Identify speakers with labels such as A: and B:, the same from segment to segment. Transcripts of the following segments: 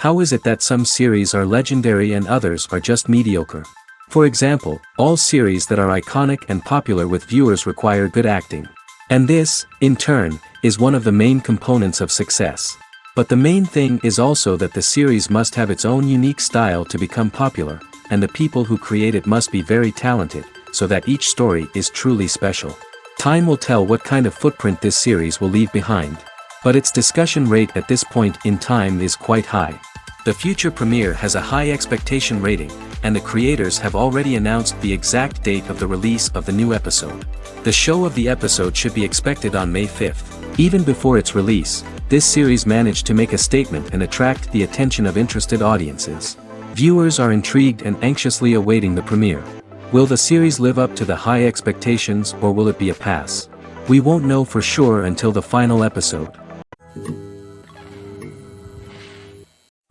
A: How is it that some series are legendary and others are just mediocre? For example, all series that are iconic and popular with viewers require good acting. And this, in turn, is one of the main components of success. But the main thing is also that the series must have its own unique style to become popular, and the people who create it must be very talented, so that each story is truly special. Time will tell what kind of footprint this series will leave behind. But its discussion rate at this point in time is quite high. The future premiere has a high expectation rating, and the creators have already announced the exact date of the release of the new episode. The show of the episode should be expected on May 5th. Even before its release, this series managed to make a statement and attract the attention of interested audiences. Viewers are intrigued and anxiously awaiting the premiere. Will the series live up to the high expectations, or will it be a pass? We won't know for sure until the final episode.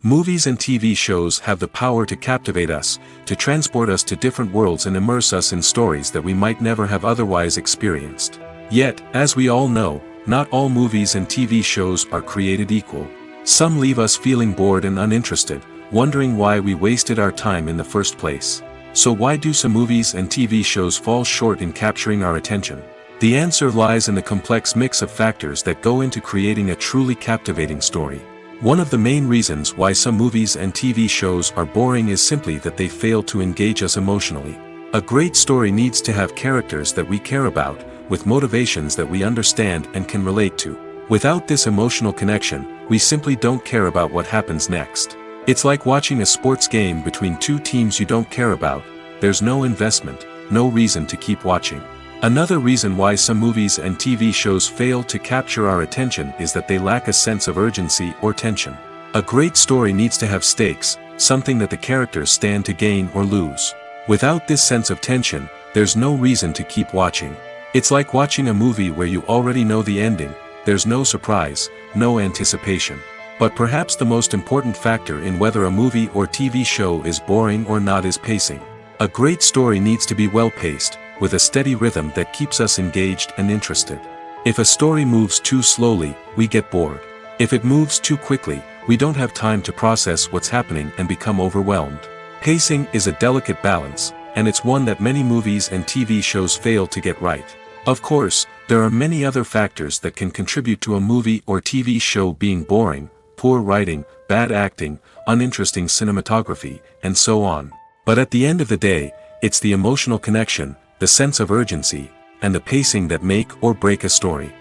B: Movies and TV shows have the power to captivate us, to transport us to different worlds and immerse us in stories that we might never have otherwise experienced. Yet, as we all know, not all movies and TV shows are created equal. Some leave us feeling bored and uninterested, wondering why we wasted our time in the first place. So why do some movies and TV shows fall short in capturing our attention? The answer lies in the complex mix of factors that go into creating a truly captivating story. One of the main reasons why some movies and TV shows are boring is simply that they fail to engage us emotionally. A great story needs to have characters that we care about, with motivations that we understand and can relate to. Without this emotional connection, we simply don't care about what happens next. It's like watching a sports game between two teams you don't care about. There's no investment, no reason to keep watching. Another reason why some movies and TV shows fail to capture our attention is that they lack a sense of urgency or tension. A great story needs to have stakes, something that the characters stand to gain or lose. Without this sense of tension, there's no reason to keep watching. It's like watching a movie where you already know the ending. There's no surprise, no anticipation. But perhaps the most important factor in whether a movie or TV show is boring or not is pacing. A great story needs to be well-paced, with a steady rhythm that keeps us engaged and interested. If a story moves too slowly, we get bored. If it moves too quickly, we don't have time to process what's happening and become overwhelmed. Pacing is a delicate balance, and it's one that many movies and TV shows fail to get right. Of course, there are many other factors that can contribute to a movie or TV show being boring: poor writing, bad acting, uninteresting cinematography, and so on. But at the end of the day, it's the emotional connection, the sense of urgency, and the pacing that make or break a story.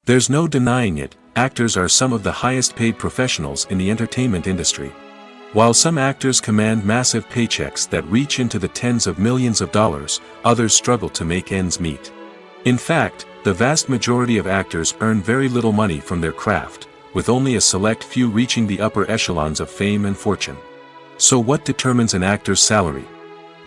B: There's no denying it, actors are some of the highest paid professionals in the entertainment industry. While some actors command massive paychecks that reach into the tens of millions of dollars, others struggle to make ends meet. In fact, the vast majority of actors earn very little money from their craft, with only a select few reaching the upper echelons of fame and fortune. So what determines an actor's salary?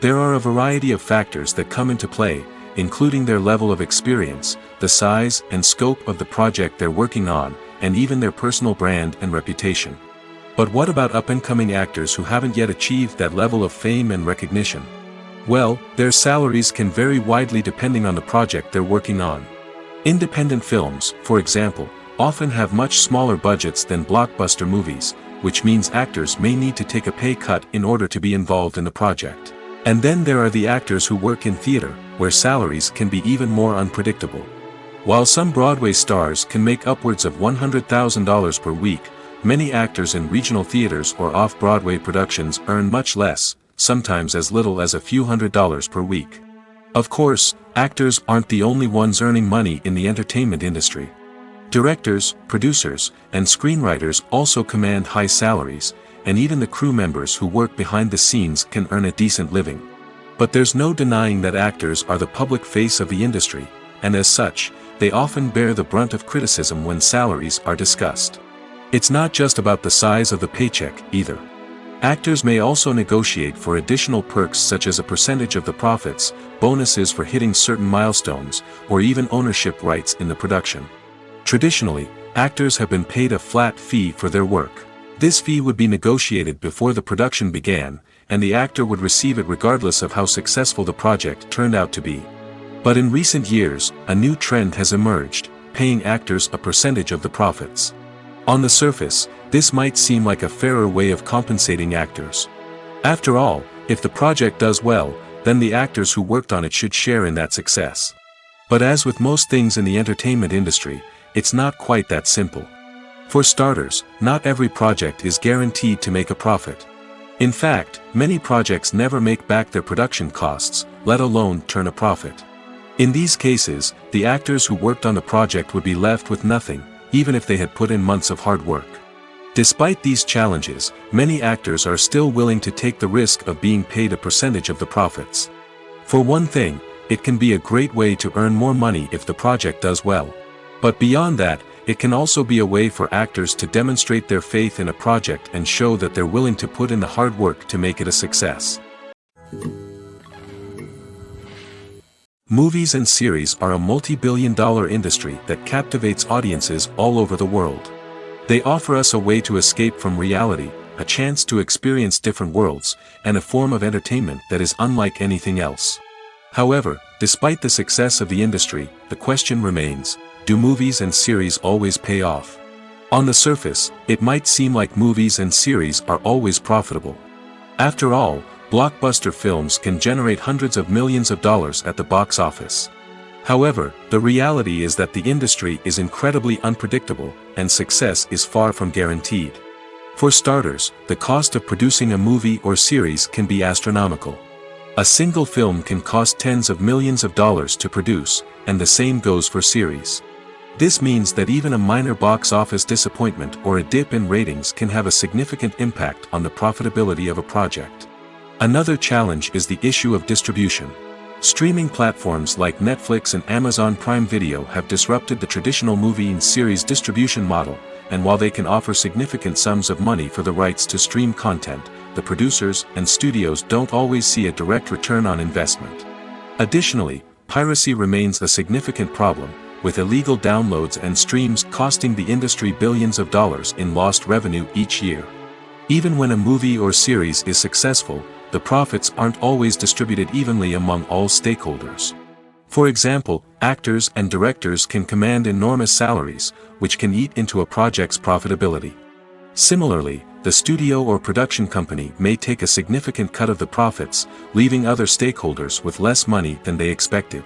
B: There are a variety of factors that come into play, including their level of experience, the size and scope of the project they're working on, and even their personal brand and reputation. But what about up-and-coming actors who haven't yet achieved that level of fame and recognition? Well, their salaries can vary widely depending on the project they're working on. Independent films, for example, often have much smaller budgets than blockbuster movies, which means actors may need to take a pay cut in order to be involved in the project. And then there are the actors who work in theater, where salaries can be even more unpredictable. While some Broadway stars can make upwards of $100,000 per week, many actors in regional theaters or off-Broadway productions earn much less, sometimes as little as a few $100s per week. Of course, actors aren't the only ones earning money in the entertainment industry. Directors, producers, and screenwriters also command high salaries, and even the crew members who work behind the scenes can earn a decent living. But there's no denying that actors are the public face of the industry, and as such, they often bear the brunt of criticism when salaries are discussed. It's not just about the size of the paycheck, either. Actors may also negotiate for additional perks such as a percentage of the profits, bonuses for hitting certain milestones, or even ownership rights in the production. Traditionally, actors have been paid a flat fee for their work. This fee would be negotiated before the production began, and the actor would receive it regardless of how successful the project turned out to be. But in recent years, a new trend has emerged, paying actors a percentage of the profits. On the surface, this might seem like a fairer way of compensating actors. After all, if the project does well, then the actors who worked on it should share in that success. But as with most things in the entertainment industry, it's not quite that simple. For starters, not every project is guaranteed to make a profit. In fact, many projects never make back their production costs, let alone turn a profit. In these cases, the actors who worked on the project would be left with nothing, even if they had put in months of hard work. Despite these challenges, many actors are still willing to take the risk of being paid a percentage of the profits. For one thing, it can be a great way to earn more money if the project does well. But beyond that, it can also be a way for actors to demonstrate their faith in a project and show that they're willing to put in the hard work to make it a success. Movies and series are a multi-billion-dollar industry that captivates audiences all over the world. They offer us a way to escape from reality, a chance to experience different worlds, and a form of entertainment that is unlike anything else. However, despite the success of the industry, the question remains, do movies and series always pay off? On the surface, it might seem like movies and series are always profitable. After all, blockbuster films can generate hundreds of millions of dollars at the box office. However, the reality is that the industry is incredibly unpredictable, and success is far from guaranteed. For starters, the cost of producing a movie or series can be astronomical. A single film can cost tens of millions of dollars to produce, and the same goes for series. This means that even a minor box office disappointment or a dip in ratings can have a significant impact on the profitability of a project. Another challenge is the issue of distribution. Streaming platforms like Netflix and Amazon Prime Video have disrupted the traditional movie and series distribution model, and while they can offer significant sums of money for the rights to stream content, the producers and studios don't always see a direct return on investment. Additionally, piracy remains a significant problem, with illegal downloads and streams costing the industry billions of dollars in lost revenue each year. Even when a movie or series is successful, the profits aren't always distributed evenly among all stakeholders. For example, actors and directors can command enormous salaries, which can eat into a project's profitability. Similarly, the studio or production company may take a significant cut of the profits, leaving other stakeholders with less money than they expected.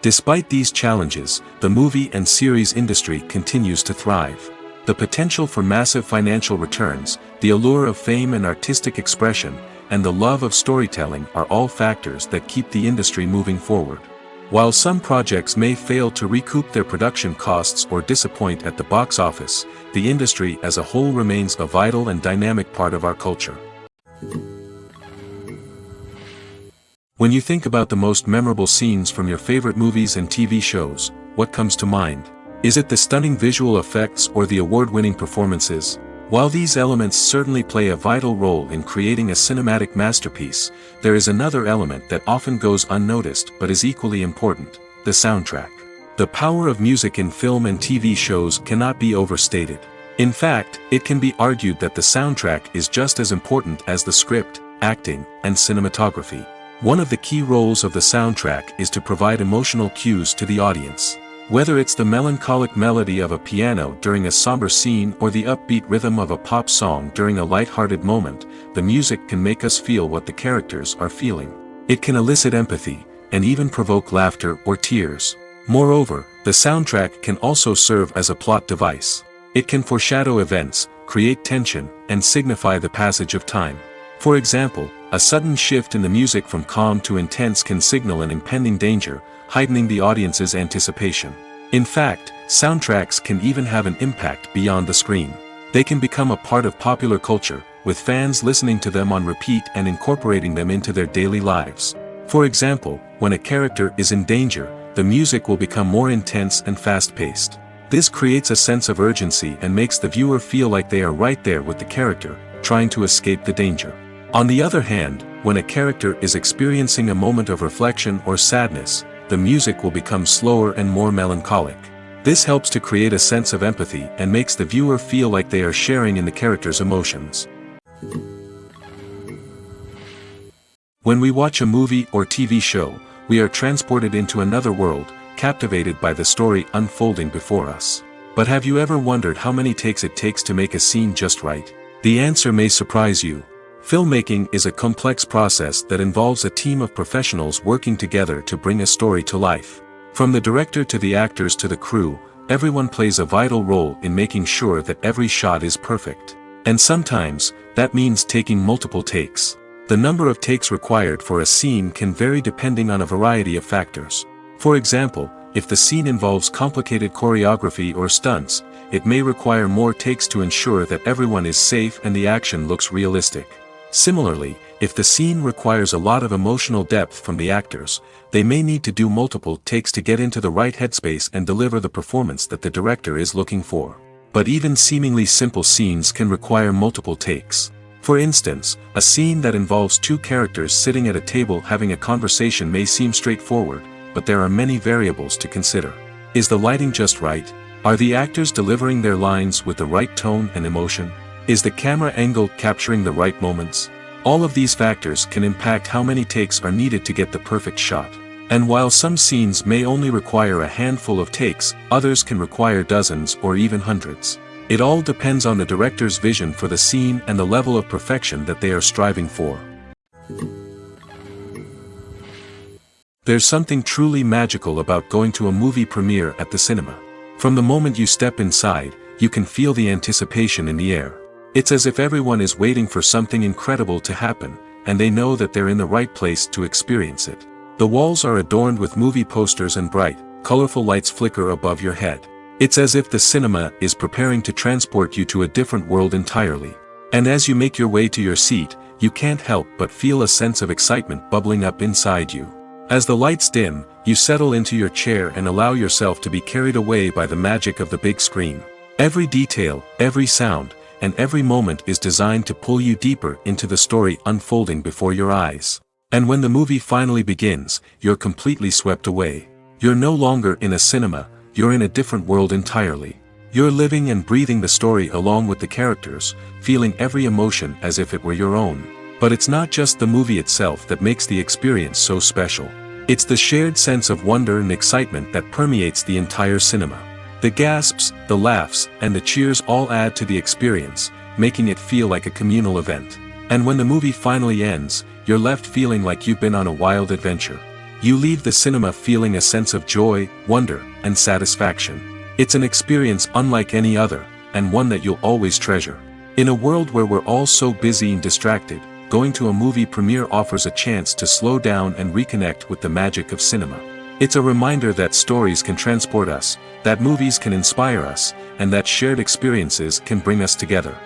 B: Despite these challenges, the movie and series industry continues to thrive. The potential for massive financial returns, the allure of fame and artistic expression, and the love of storytelling are all factors that keep the industry moving forward. While some projects may fail to recoup their production costs or disappoint at the box office, the industry as a whole remains a vital and dynamic part of our culture. When you think about the most memorable scenes from your favorite movies and TV shows, what comes to mind? Is it the stunning visual effects or the award-winning performances? While these elements certainly play a vital role in creating a cinematic masterpiece, there is another element that often goes unnoticed but is equally important: the soundtrack. The power of music in film and TV shows cannot be overstated. In fact, it can be argued that the soundtrack is just as important as the script, acting, and cinematography. One of the key roles of the soundtrack is to provide emotional cues to the audience. Whether it's the melancholic melody of a piano during a somber scene or the upbeat rhythm of a pop song during a light-hearted moment, the music can make us feel what the characters are feeling. It can elicit empathy, and even provoke laughter or tears. Moreover, the soundtrack can also serve as a plot device. It can foreshadow events, create tension, and signify the passage of time. For example, a sudden shift in the music from calm to intense can signal an impending danger, heightening the audience's anticipation. In fact, soundtracks can even have an impact beyond the screen. They can become a part of popular culture, with fans listening to them on repeat and incorporating them into their daily lives. For example, when a character is in danger, the music will become more intense and fast-paced. This creates a sense of urgency and makes the viewer feel like they are right there with the character, trying to escape the danger. On the other hand, when a character is experiencing a moment of reflection or sadness, the music will become slower and more melancholic. This helps to create a sense of empathy and makes the viewer feel like they are sharing in the character's emotions. When we watch a movie or TV show, we are transported into another world, captivated by the story unfolding before us. But have you ever wondered how many takes it takes to make a scene just right? The answer may surprise you. Filmmaking is a complex process that involves a team of professionals working together to bring a story to life. From the director to the actors to the crew, everyone plays a vital role in making sure that every shot is perfect. And sometimes, that means taking multiple takes. The number of takes required for a scene can vary depending on a variety of factors. For example, if the scene involves complicated choreography or stunts, it may require more takes to ensure that everyone is safe and the action looks realistic. Similarly, if the scene requires a lot of emotional depth from the actors, they may need to do multiple takes to get into the right headspace and deliver the performance that the director is looking for. But even seemingly simple scenes can require multiple takes. For instance, a scene that involves two characters sitting at a table having a conversation may seem straightforward, but there are many variables to consider. Is the lighting just right? Are the actors delivering their lines with the right tone and emotion? Is the camera angle capturing the right moments? All of these factors can impact how many takes are needed to get the perfect shot. And while some scenes may only require a handful of takes, others can require dozens or even hundreds. It all depends on the director's vision for the scene and the level of perfection that they are striving for. There's something truly magical about going to a movie premiere at the cinema. From the moment you step inside, you can feel the anticipation in the air. It's as if everyone is waiting for something incredible to happen, and they know that they're in the right place to experience it. The walls are adorned with movie posters and bright, colorful lights flicker above your head. It's as if the cinema is preparing to transport you to a different world entirely. And as you make your way to your seat, you can't help but feel a sense of excitement bubbling up inside you. As the lights dim, you settle into your chair and allow yourself to be carried away by the magic of the big screen. Every detail, every sound, and every moment is designed to pull you deeper into the story unfolding before your eyes. And when the movie finally begins, you're completely swept away. You're no longer in a cinema, you're in a different world entirely. You're living and breathing the story along with the characters, feeling every emotion as if it were your own. But it's not just the movie itself that makes the experience so special. It's the shared sense of wonder and excitement that permeates the entire cinema. The gasps, the laughs, and the cheers all add to the experience, making it feel like a communal event. And when the movie finally ends, you're left feeling like you've been on a wild adventure. You leave the cinema feeling a sense of joy, wonder, and satisfaction. It's an experience unlike any other, and one that you'll always treasure. In a world where we're all so busy and distracted, going to a movie premiere offers a chance to slow down and reconnect with the magic of cinema. It's a reminder that stories can transport us, that movies can inspire us, and that shared experiences can bring us together.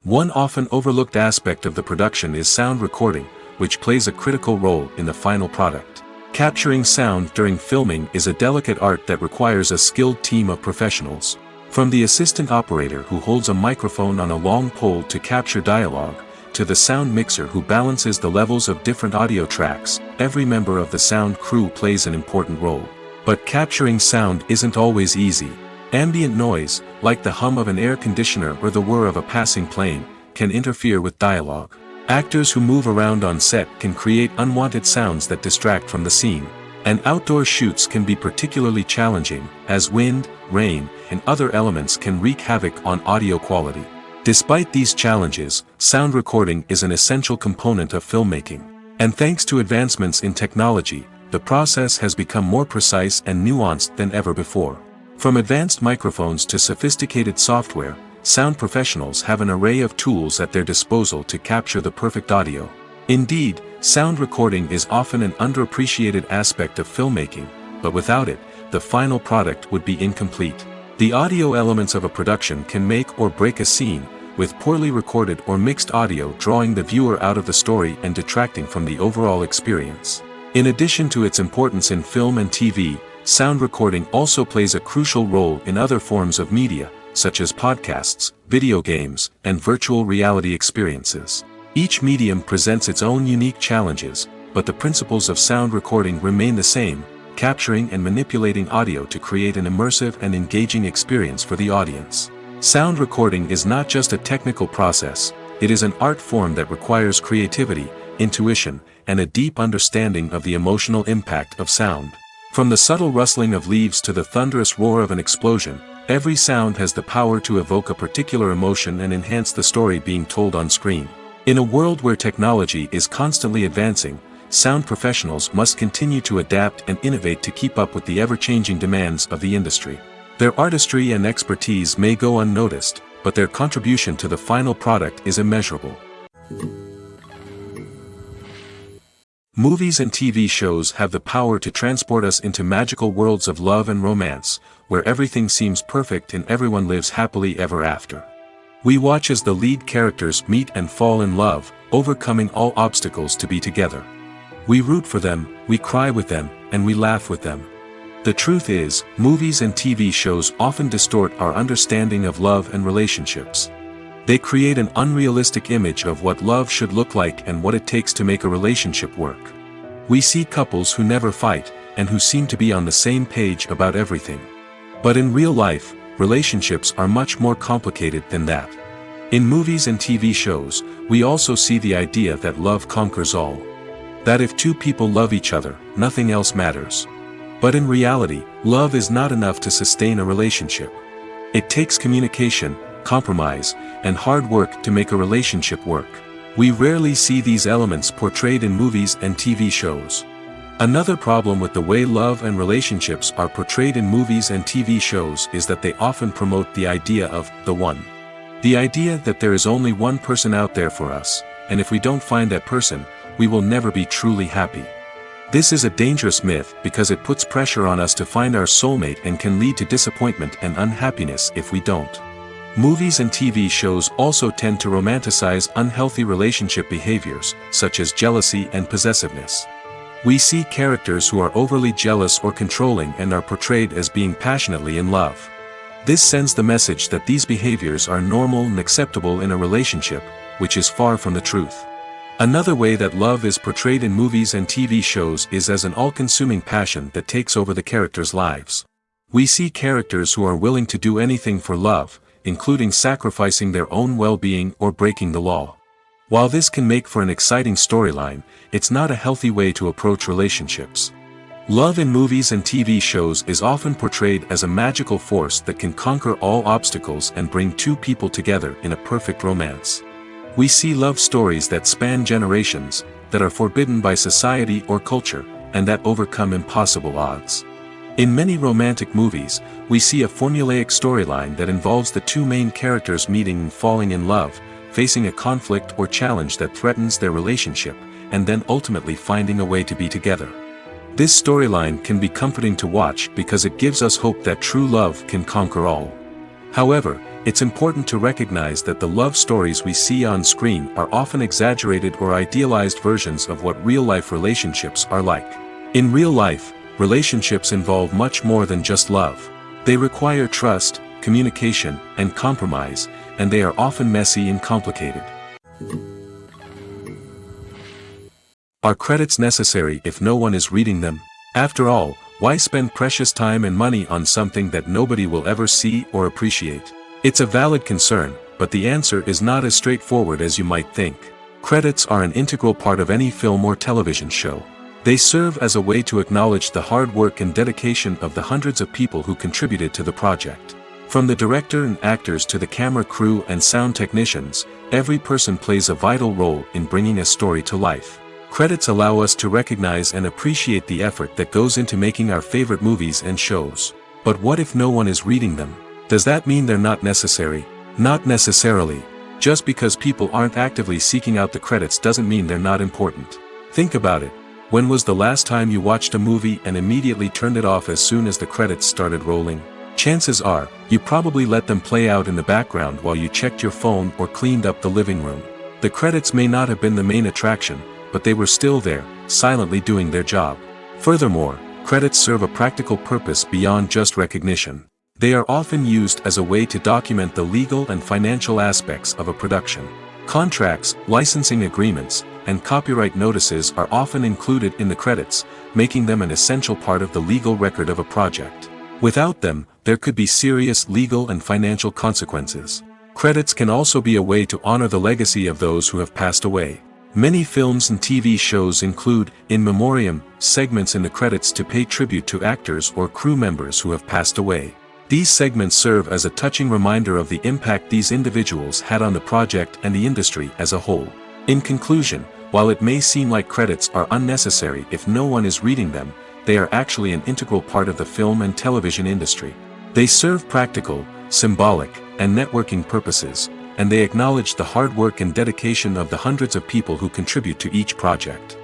B: One often overlooked aspect of the production is sound recording, which plays a critical role in the final product. Capturing sound during filming is a delicate art that requires a skilled team of professionals. From the assistant operator who holds a microphone on a long pole to capture dialogue, to the sound mixer who balances the levels of different audio tracks, every member of the sound crew plays an important role. But capturing sound isn't always easy. Ambient noise, like the hum of an air conditioner or the whir of a passing plane, can interfere with dialogue. Actors who move around on set can create unwanted sounds that distract from the scene. And outdoor shoots can be particularly challenging, as wind, rain, and other elements can wreak havoc on audio quality. Despite these challenges, sound recording is an essential component of filmmaking. And thanks to advancements in technology, the process has become more precise and nuanced than ever before. From advanced microphones to sophisticated software, sound professionals have an array of tools at their disposal to capture the perfect audio. Indeed, sound recording is often an underappreciated aspect of filmmaking, but without it, the final product would be incomplete. The audio elements of a production can make or break a scene, with poorly recorded or mixed audio drawing the viewer out of the story and detracting from the overall experience. In addition to its importance in film and TV, sound recording also plays a crucial role in other forms of media, such as podcasts, video games, and virtual reality experiences. Each medium presents its own unique challenges, but the principles of sound recording remain the same, capturing and manipulating audio to create an immersive and engaging experience for the audience. Sound recording is not just a technical process, it is an art form that requires creativity, intuition, and a deep understanding of the emotional impact of sound. From the subtle rustling of leaves to the thunderous roar of an explosion, every sound has the power to evoke a particular emotion and enhance the story being told on screen. In a world where technology is constantly advancing, sound professionals must continue to adapt and innovate to keep up with the ever-changing demands of the industry. Their artistry and expertise may go unnoticed, but their contribution to the final product is immeasurable. Movies and TV shows have the power to transport us into magical worlds of love and romance, where everything seems perfect and everyone lives happily ever after. We watch as the lead characters meet and fall in love, overcoming all obstacles to be together. We root for them, we cry with them, and we laugh with them. The truth is, movies and TV shows often distort our understanding of love and relationships. They create an unrealistic image of what love should look like and what it takes to make a relationship work. We see couples who never fight, and who seem to be on the same page about everything. But in real life, relationships are much more complicated than that. In movies and TV shows, we also see the idea that love conquers all. That if two people love each other, nothing else matters. But in reality, love is not enough to sustain a relationship. It takes communication, compromise, and hard work to make a relationship work. We rarely see these elements portrayed in movies and TV shows. Another problem with the way love and relationships are portrayed in movies and TV shows is that they often promote the idea of the one. The idea that there is only one person out there for us, and if we don't find that person, we will never be truly happy. This is a dangerous myth because it puts pressure on us to find our soulmate and can lead to disappointment and unhappiness if we don't. Movies and TV shows also tend to romanticize unhealthy relationship behaviors, such as jealousy and possessiveness. We see characters who are overly jealous or controlling and are portrayed as being passionately in love. This sends the message that these behaviors are normal and acceptable in a relationship, which is far from the truth. Another way that love is portrayed in movies and TV shows is as an all-consuming passion that takes over the characters' lives. We see characters who are willing to do anything for love, including sacrificing their own well-being or breaking the law. While this can make for an exciting storyline, it's not a healthy way to approach relationships. Love in movies and TV shows is often portrayed as a magical force that can conquer all obstacles and bring two people together in a perfect romance. We see love stories that span generations, that are forbidden by society or culture, and that overcome impossible odds. In many romantic movies, we see a formulaic storyline that involves the two main characters meeting and falling in love, facing a conflict or challenge that threatens their relationship, and then ultimately finding a way to be together. This storyline can be comforting to watch because it gives us hope that true love can conquer all. However, it's important to recognize that the love stories we see on screen are often exaggerated or idealized versions of what real-life relationships are like. In real life, relationships involve much more than just love. They require trust, communication, and compromise, and they are often messy and complicated. Are credits necessary if no one is reading them? After all, why spend precious time and money on something that nobody will ever see or appreciate? It's a valid concern, but the answer is not as straightforward as you might think. Credits are an integral part of any film or television show. They serve as a way to acknowledge the hard work and dedication of the hundreds of people who contributed to the project. From the director and actors to the camera crew and sound technicians, every person plays a vital role in bringing a story to life. Credits allow us to recognize and appreciate the effort that goes into making our favorite movies and shows. But what if no one is reading them? Does that mean they're not necessary? Not necessarily. Just because people aren't actively seeking out the credits doesn't mean they're not important. Think about it. When was the last time you watched a movie and immediately turned it off as soon as the credits started rolling? Chances are, you probably let them play out in the background while you checked your phone or cleaned up the living room. The credits may not have been the main attraction, but they were still there, silently doing their job. Furthermore, credits serve a practical purpose beyond just recognition. They are often used as a way to document the legal and financial aspects of a production. Contracts, licensing agreements, and copyright notices are often included in the credits, making them an essential part of the legal record of a project. Without them, there could be serious legal and financial consequences. Credits can also be a way to honor the legacy of those who have passed away. Many films and TV shows include, in memoriam, segments in the credits to pay tribute to actors or crew members who have passed away. These segments serve as a touching reminder of the impact these individuals had on the project and the industry as a whole. In conclusion, while it may seem like credits are unnecessary if no one is reading them, they are actually an integral part of the film and television industry. They serve practical, symbolic, and networking purposes, and they acknowledge the hard work and dedication of the hundreds of people who contribute to each project.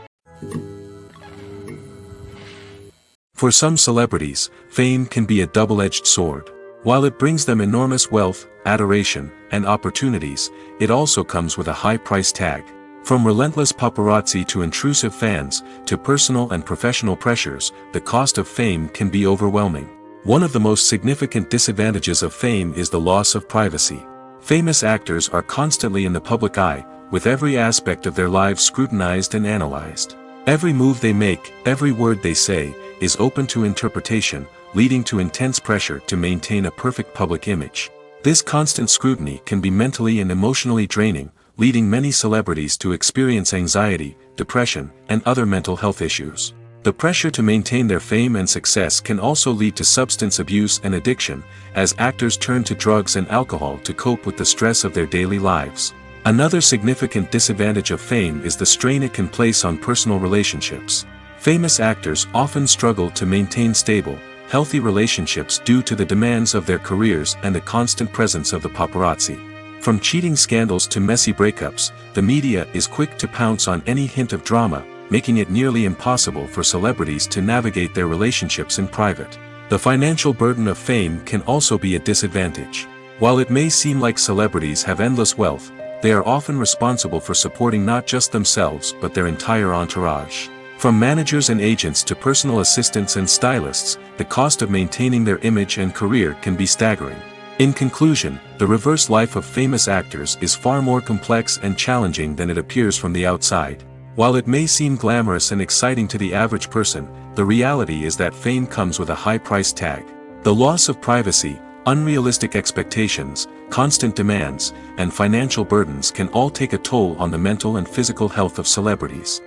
B: For some celebrities, fame can be a double-edged sword. While it brings them enormous wealth, adoration, and opportunities, it also comes with a high price tag. From relentless paparazzi to intrusive fans, to personal and professional pressures, the cost of fame can be overwhelming. One of the most significant disadvantages of fame is the loss of privacy. Famous actors are constantly in the public eye, with every aspect of their lives scrutinized and analyzed. Every move they make, every word they say, is open to interpretation, leading to intense pressure to maintain a perfect public image. This constant scrutiny can be mentally and emotionally draining, leading many celebrities to experience anxiety, depression, and other mental health issues. The pressure to maintain their fame and success can also lead to substance abuse and addiction, as actors turn to drugs and alcohol to cope with the stress of their daily lives. Another significant disadvantage of fame is the strain it can place on personal relationships. Famous actors often struggle to maintain stable, healthy relationships due to the demands of their careers and the constant presence of the paparazzi. From cheating scandals to messy breakups, the media is quick to pounce on any hint of drama, making it nearly impossible for celebrities to navigate their relationships in private. The financial burden of fame can also be a disadvantage. While it may seem like celebrities have endless wealth, they are often responsible for supporting not just themselves but their entire entourage. From managers and agents to personal assistants and stylists, the cost of maintaining their image and career can be staggering. In conclusion, the reverse life of famous actors is far more complex and challenging than it appears from the outside. While it may seem glamorous and exciting to the average person, the reality is that fame comes with a high price tag. The loss of privacy, unrealistic expectations, constant demands, and financial burdens can all take a toll on the mental and physical health of celebrities.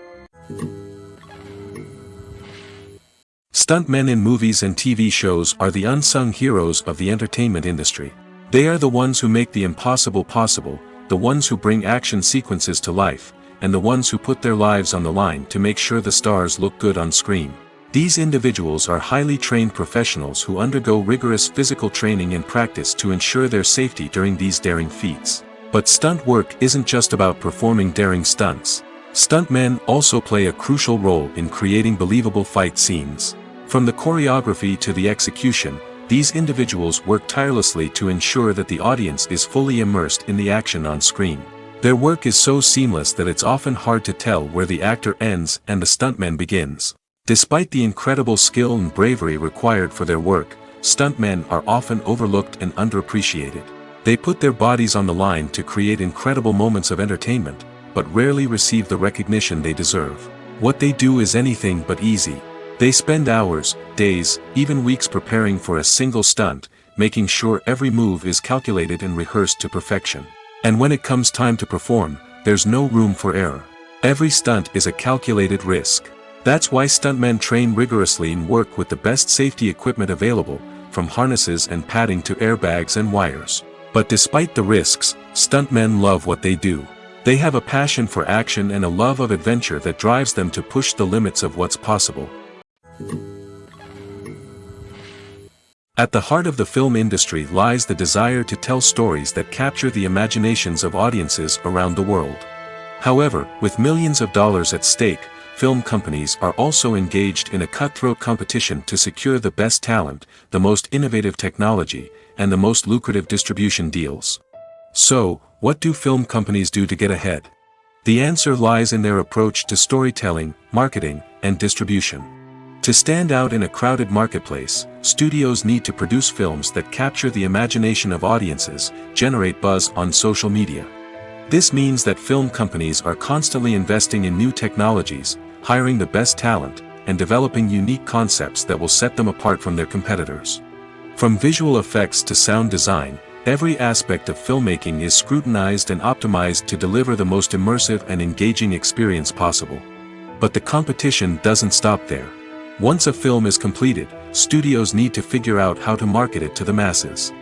B: Stuntmen in movies and TV shows are the unsung heroes of the entertainment industry. They are the ones who make the impossible possible, the ones who bring action sequences to life, and the ones who put their lives on the line to make sure the stars look good on screen. These individuals are highly trained professionals who undergo rigorous physical training and practice to ensure their safety during these daring feats. But stunt work isn't just about performing daring stunts. Stuntmen also play a crucial role in creating believable fight scenes. From the choreography to the execution, these individuals work tirelessly to ensure that the audience is fully immersed in the action on screen. Their work is so seamless that it's often hard to tell where the actor ends and the stuntman begins. Despite the incredible skill and bravery required for their work, stuntmen are often overlooked and underappreciated. They put their bodies on the line to create incredible moments of entertainment, but rarely receive the recognition they deserve. What they do is anything but easy. They spend hours, days, even weeks preparing for a single stunt, making sure every move is calculated and rehearsed to perfection. And when it comes time to perform, there's no room for error. Every stunt is a calculated risk. That's why stuntmen train rigorously and work with the best safety equipment available, from harnesses and padding to airbags and wires. But despite the risks, stuntmen love what they do. They have a passion for action and a love of adventure that drives them to push the limits of what's possible. At the heart of the film industry lies the desire to tell stories that capture the imaginations of audiences around the world. However, with millions of dollars at stake, film companies are also engaged in a cutthroat competition to secure the best talent, the most innovative technology, and the most lucrative distribution deals. So, what do film companies do to get ahead? The answer lies in their approach to storytelling, marketing, and distribution. To stand out in a crowded marketplace, studios need to produce films that capture the imagination of audiences, generate buzz on social media. This means that film companies are constantly investing in new technologies, hiring the best talent, and developing unique concepts that will set them apart from their competitors. From visual effects to sound design, Every aspect of filmmaking is scrutinized and optimized to deliver the most immersive and engaging experience possible. But the competition doesn't stop there. Once a film is completed, studios need to figure out how to market it to the masses.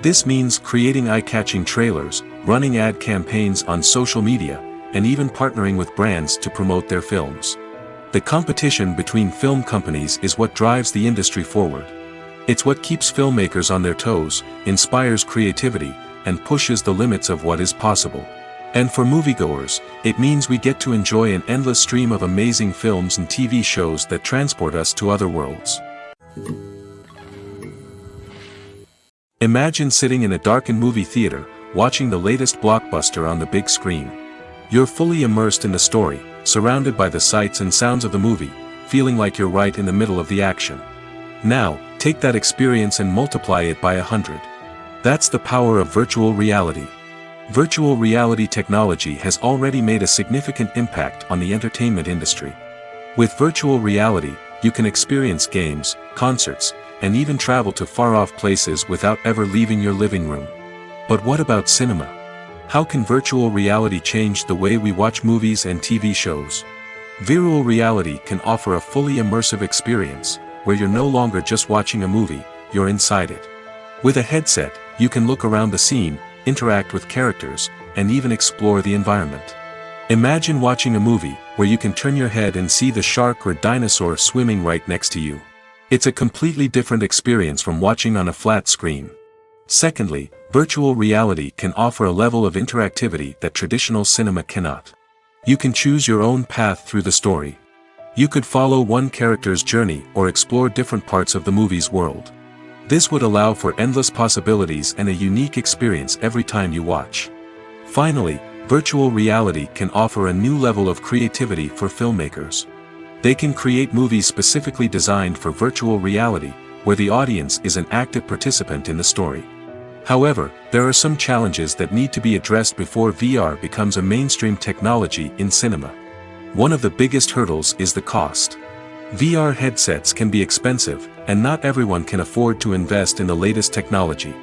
B: This means creating eye-catching trailers, running ad campaigns on social media, and even partnering with brands to promote their films. The competition between film companies is what drives the industry forward. It's what keeps filmmakers on their toes, inspires creativity, and pushes the limits of what is possible. And for moviegoers, it means we get to enjoy an endless stream of amazing films and TV shows that transport us to other worlds. Imagine sitting in a darkened movie theater, watching the latest blockbuster on the big screen. You're fully immersed in the story, surrounded by the sights and sounds of the movie, feeling like you're right in the middle of the action. Now, take that experience and multiply it by 100. That's the power of virtual reality. Virtual reality technology has already made a significant impact on the entertainment industry. With virtual reality, you can experience games, concerts, and even travel to far-off places without ever leaving your living room. But what about cinema? How can virtual reality change the way we watch movies and TV shows? Virtual reality can offer a fully immersive experience, where you're no longer just watching a movie, you're inside it. With a headset, you can look around the scene, interact with characters, and even explore the environment. Imagine watching a movie where you can turn your head and see the shark or dinosaur swimming right next to you. It's a completely different experience from watching on a flat screen. Secondly, virtual reality can offer a level of interactivity that traditional cinema cannot. You can choose your own path through the story. You could follow one character's journey or explore different parts of the movie's world. This would allow for endless possibilities and a unique experience every time you watch. Finally, virtual reality can offer a new level of creativity for filmmakers. They can create movies specifically designed for virtual reality, where the audience is an active participant in the story. However, there are some challenges that need to be addressed before VR becomes a mainstream technology in cinema. One of the biggest hurdles is the cost. VR headsets can be expensive, and not everyone can afford to invest in the latest technology.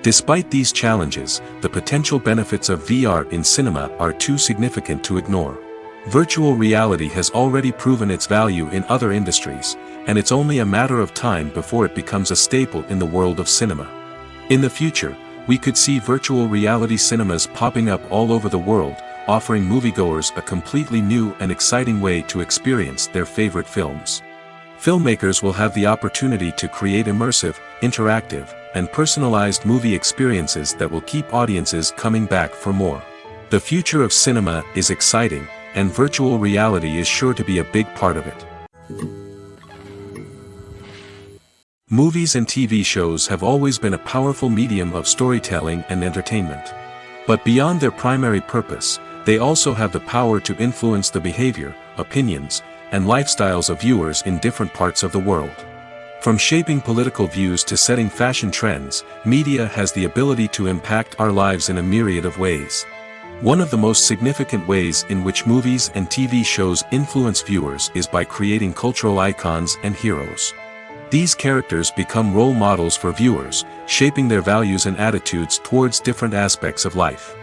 B: Despite these challenges, the potential benefits of VR in cinema are too significant to ignore. Virtual reality has already proven its value in other industries, and it's only a matter of time before it becomes a staple in the world of cinema. In the future, we could see virtual reality cinemas popping up all over the world, offering moviegoers a completely new and exciting way to experience their favorite films. Filmmakers will have the opportunity to create immersive, interactive, and personalized movie experiences that will keep audiences coming back for more. The future of cinema is exciting, and virtual reality is sure to be a big part of it. Movies and TV shows have always been a powerful medium of storytelling and entertainment. But beyond their primary purpose, they also have the power to influence the behavior, opinions, and lifestyles of viewers in different parts of the world. From shaping political views to setting fashion trends, media has the ability to impact our lives in a myriad of ways. One of the most significant ways in which movies and TV shows influence viewers is by creating cultural icons and heroes. These characters become role models for viewers, shaping their values and attitudes towards different aspects of life.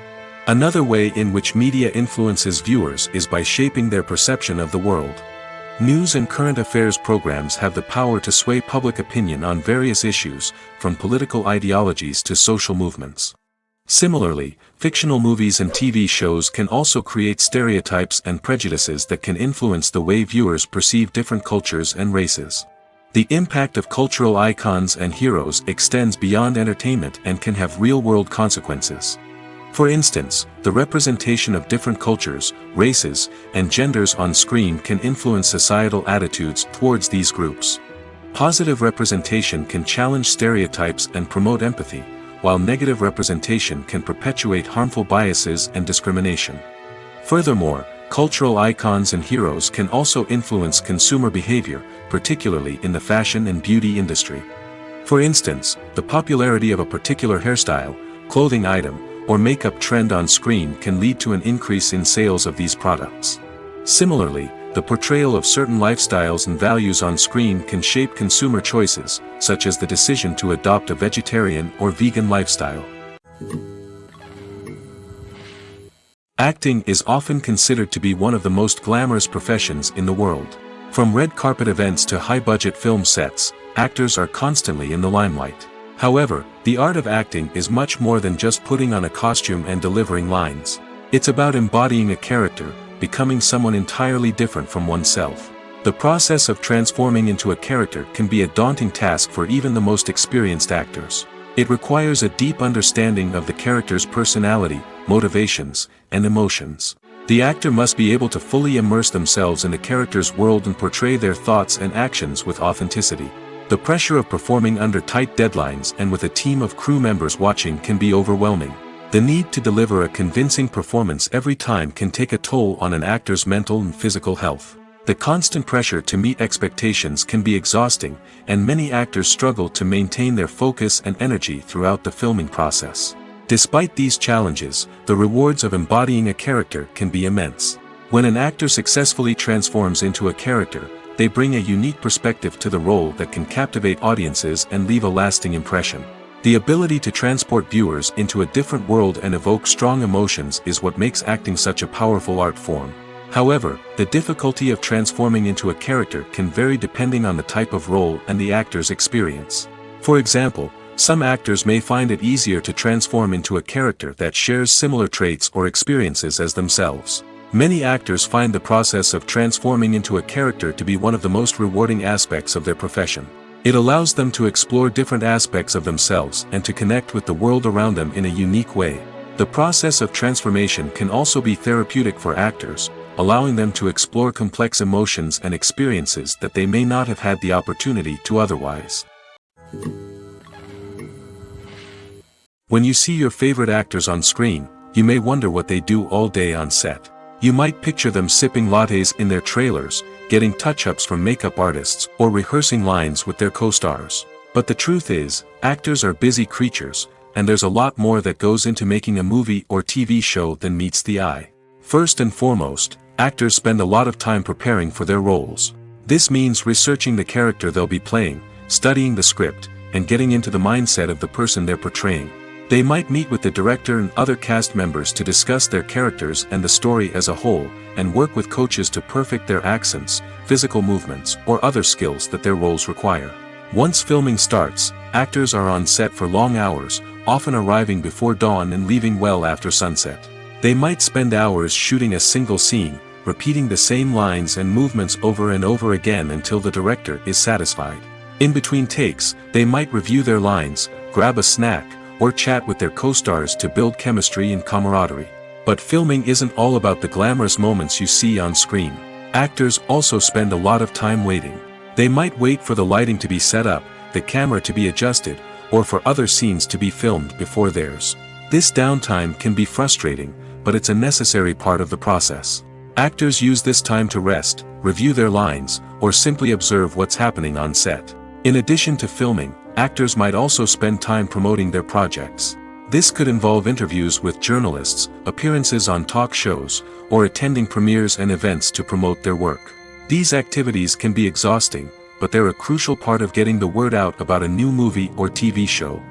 B: Another way in which media influences viewers is by shaping their perception of the world. News and current affairs programs have the power to sway public opinion on various issues, from political ideologies to social movements. Similarly, fictional movies and TV shows can also create stereotypes and prejudices that can influence the way viewers perceive different cultures and races. The impact of cultural icons and heroes extends beyond entertainment and can have real-world consequences. For instance, the representation of different cultures, races, and genders on screen can influence societal attitudes towards these groups. Positive representation can challenge stereotypes and promote empathy, while negative representation can perpetuate harmful biases and discrimination. Furthermore, cultural icons and heroes can also influence consumer behavior, particularly in the fashion and beauty industry. For instance, the popularity of a particular hairstyle, clothing item, or makeup trend on screen can lead to an increase in sales of these products. Similarly, the portrayal of certain lifestyles and values on screen can shape consumer choices, such as the decision to adopt a vegetarian or vegan lifestyle. Acting is often considered to be one of the most glamorous professions in the world. From red carpet events to high-budget film sets, actors are constantly in the limelight. However, the art of acting is much more than just putting on a costume and delivering lines. It's about embodying a character, becoming someone entirely different from oneself. The process of transforming into a character can be a daunting task for even the most experienced actors. It requires a deep understanding of the character's personality, motivations, and emotions. The actor must be able to fully immerse themselves in the character's world and portray their thoughts and actions with authenticity. The pressure of performing under tight deadlines and with a team of crew members watching can be overwhelming. The need to deliver a convincing performance every time can take a toll on an actor's mental and physical health. The constant pressure to meet expectations can be exhausting, and many actors struggle to maintain their focus and energy throughout the filming process. Despite these challenges, the rewards of embodying a character can be immense. When an actor successfully transforms into a character, they bring a unique perspective to the role that can captivate audiences and leave a lasting impression. The ability to transport viewers into a different world and evoke strong emotions is what makes acting such a powerful art form. However, the difficulty of transforming into a character can vary depending on the type of role and the actor's experience. For example, some actors may find it easier to transform into a character that shares similar traits or experiences as themselves. Many actors find the process of transforming into a character to be one of the most rewarding aspects of their profession. It allows them to explore different aspects of themselves and to connect with the world around them in a unique way. The process of transformation can also be therapeutic for actors, allowing them to explore complex emotions and experiences that they may not have had the opportunity to otherwise. When you see your favorite actors on screen, you may wonder what they do all day on set. You might picture them sipping lattes in their trailers, getting touch-ups from makeup artists, or rehearsing lines with their co-stars. But the truth is, actors are busy creatures, and there's a lot more that goes into making a movie or TV show than meets the eye. First and foremost, actors spend a lot of time preparing for their roles. This means researching the character they'll be playing, studying the script, and getting into the mindset of the person they're portraying. They might meet with the director and other cast members to discuss their characters and the story as a whole, and work with coaches to perfect their accents, physical movements, or other skills that their roles require. Once filming starts, actors are on set for long hours, often arriving before dawn and leaving well after sunset. They might spend hours shooting a single scene, repeating the same lines and movements over and over again until the director is satisfied. In between takes, they might review their lines, grab a snack, or chat with their co-stars to build chemistry and camaraderie. But filming isn't all about the glamorous moments you see on screen. Actors also spend a lot of time waiting. They might wait for the lighting to be set up, the camera to be adjusted, or for other scenes to be filmed before theirs. This downtime can be frustrating, but it's a necessary part of the process. Actors use this time to rest, review their lines, or simply observe what's happening on set. In addition to filming, actors might also spend time promoting their projects. This could involve interviews with journalists, appearances on talk shows, or attending premieres and events to promote their work. These activities can be exhausting, but they're a crucial part of getting the word out about a new movie or TV show.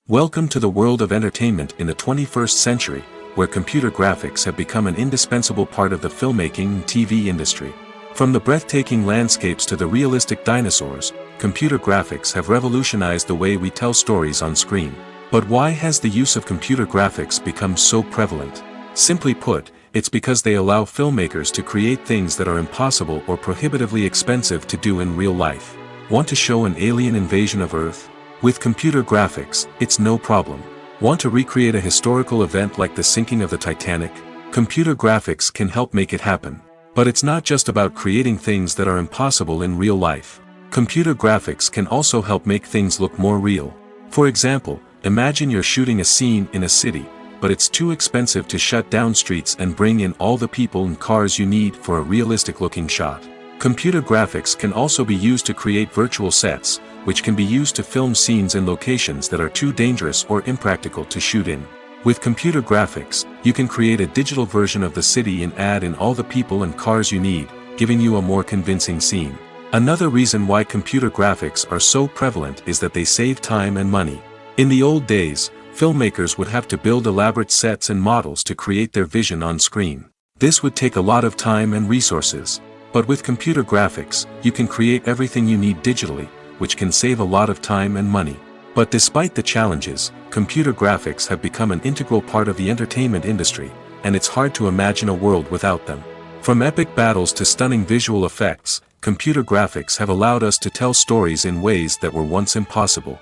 B: Welcome to the world of entertainment in the 21st century, where computer graphics have become an indispensable part of the filmmaking and TV industry. From the breathtaking landscapes to the realistic dinosaurs, computer graphics have revolutionized the way we tell stories on screen. But why has the use of computer graphics become so prevalent? Simply put, it's because they allow filmmakers to create things that are impossible or prohibitively expensive to do in real life. Want to show an alien invasion of Earth? With computer graphics, it's no problem. Want to recreate a historical event like the sinking of the Titanic? Computer graphics can help make it happen. But it's not just about creating things that are impossible in real life. Computer graphics can also help make things look more real. For example, imagine you're shooting a scene in a city, but it's too expensive to shut down streets and bring in all the people and cars you need for a realistic-looking shot. Computer graphics can also be used to create virtual sets, which can be used to film scenes in locations that are too dangerous or impractical to shoot in. With computer graphics, you can create a digital version of the city and add in all the people and cars you need, giving you a more convincing scene. Another reason why computer graphics are so prevalent is that they save time and money. In the old days, filmmakers would have to build elaborate sets and models to create their vision on screen. This would take a lot of time and resources. But with computer graphics, you can create everything you need digitally, which can save a lot of time and money. But despite the challenges, computer graphics have become an integral part of the entertainment industry, and it's hard to imagine a world without them. From epic battles to stunning visual effects, computer graphics have allowed us to tell stories in ways that were once impossible.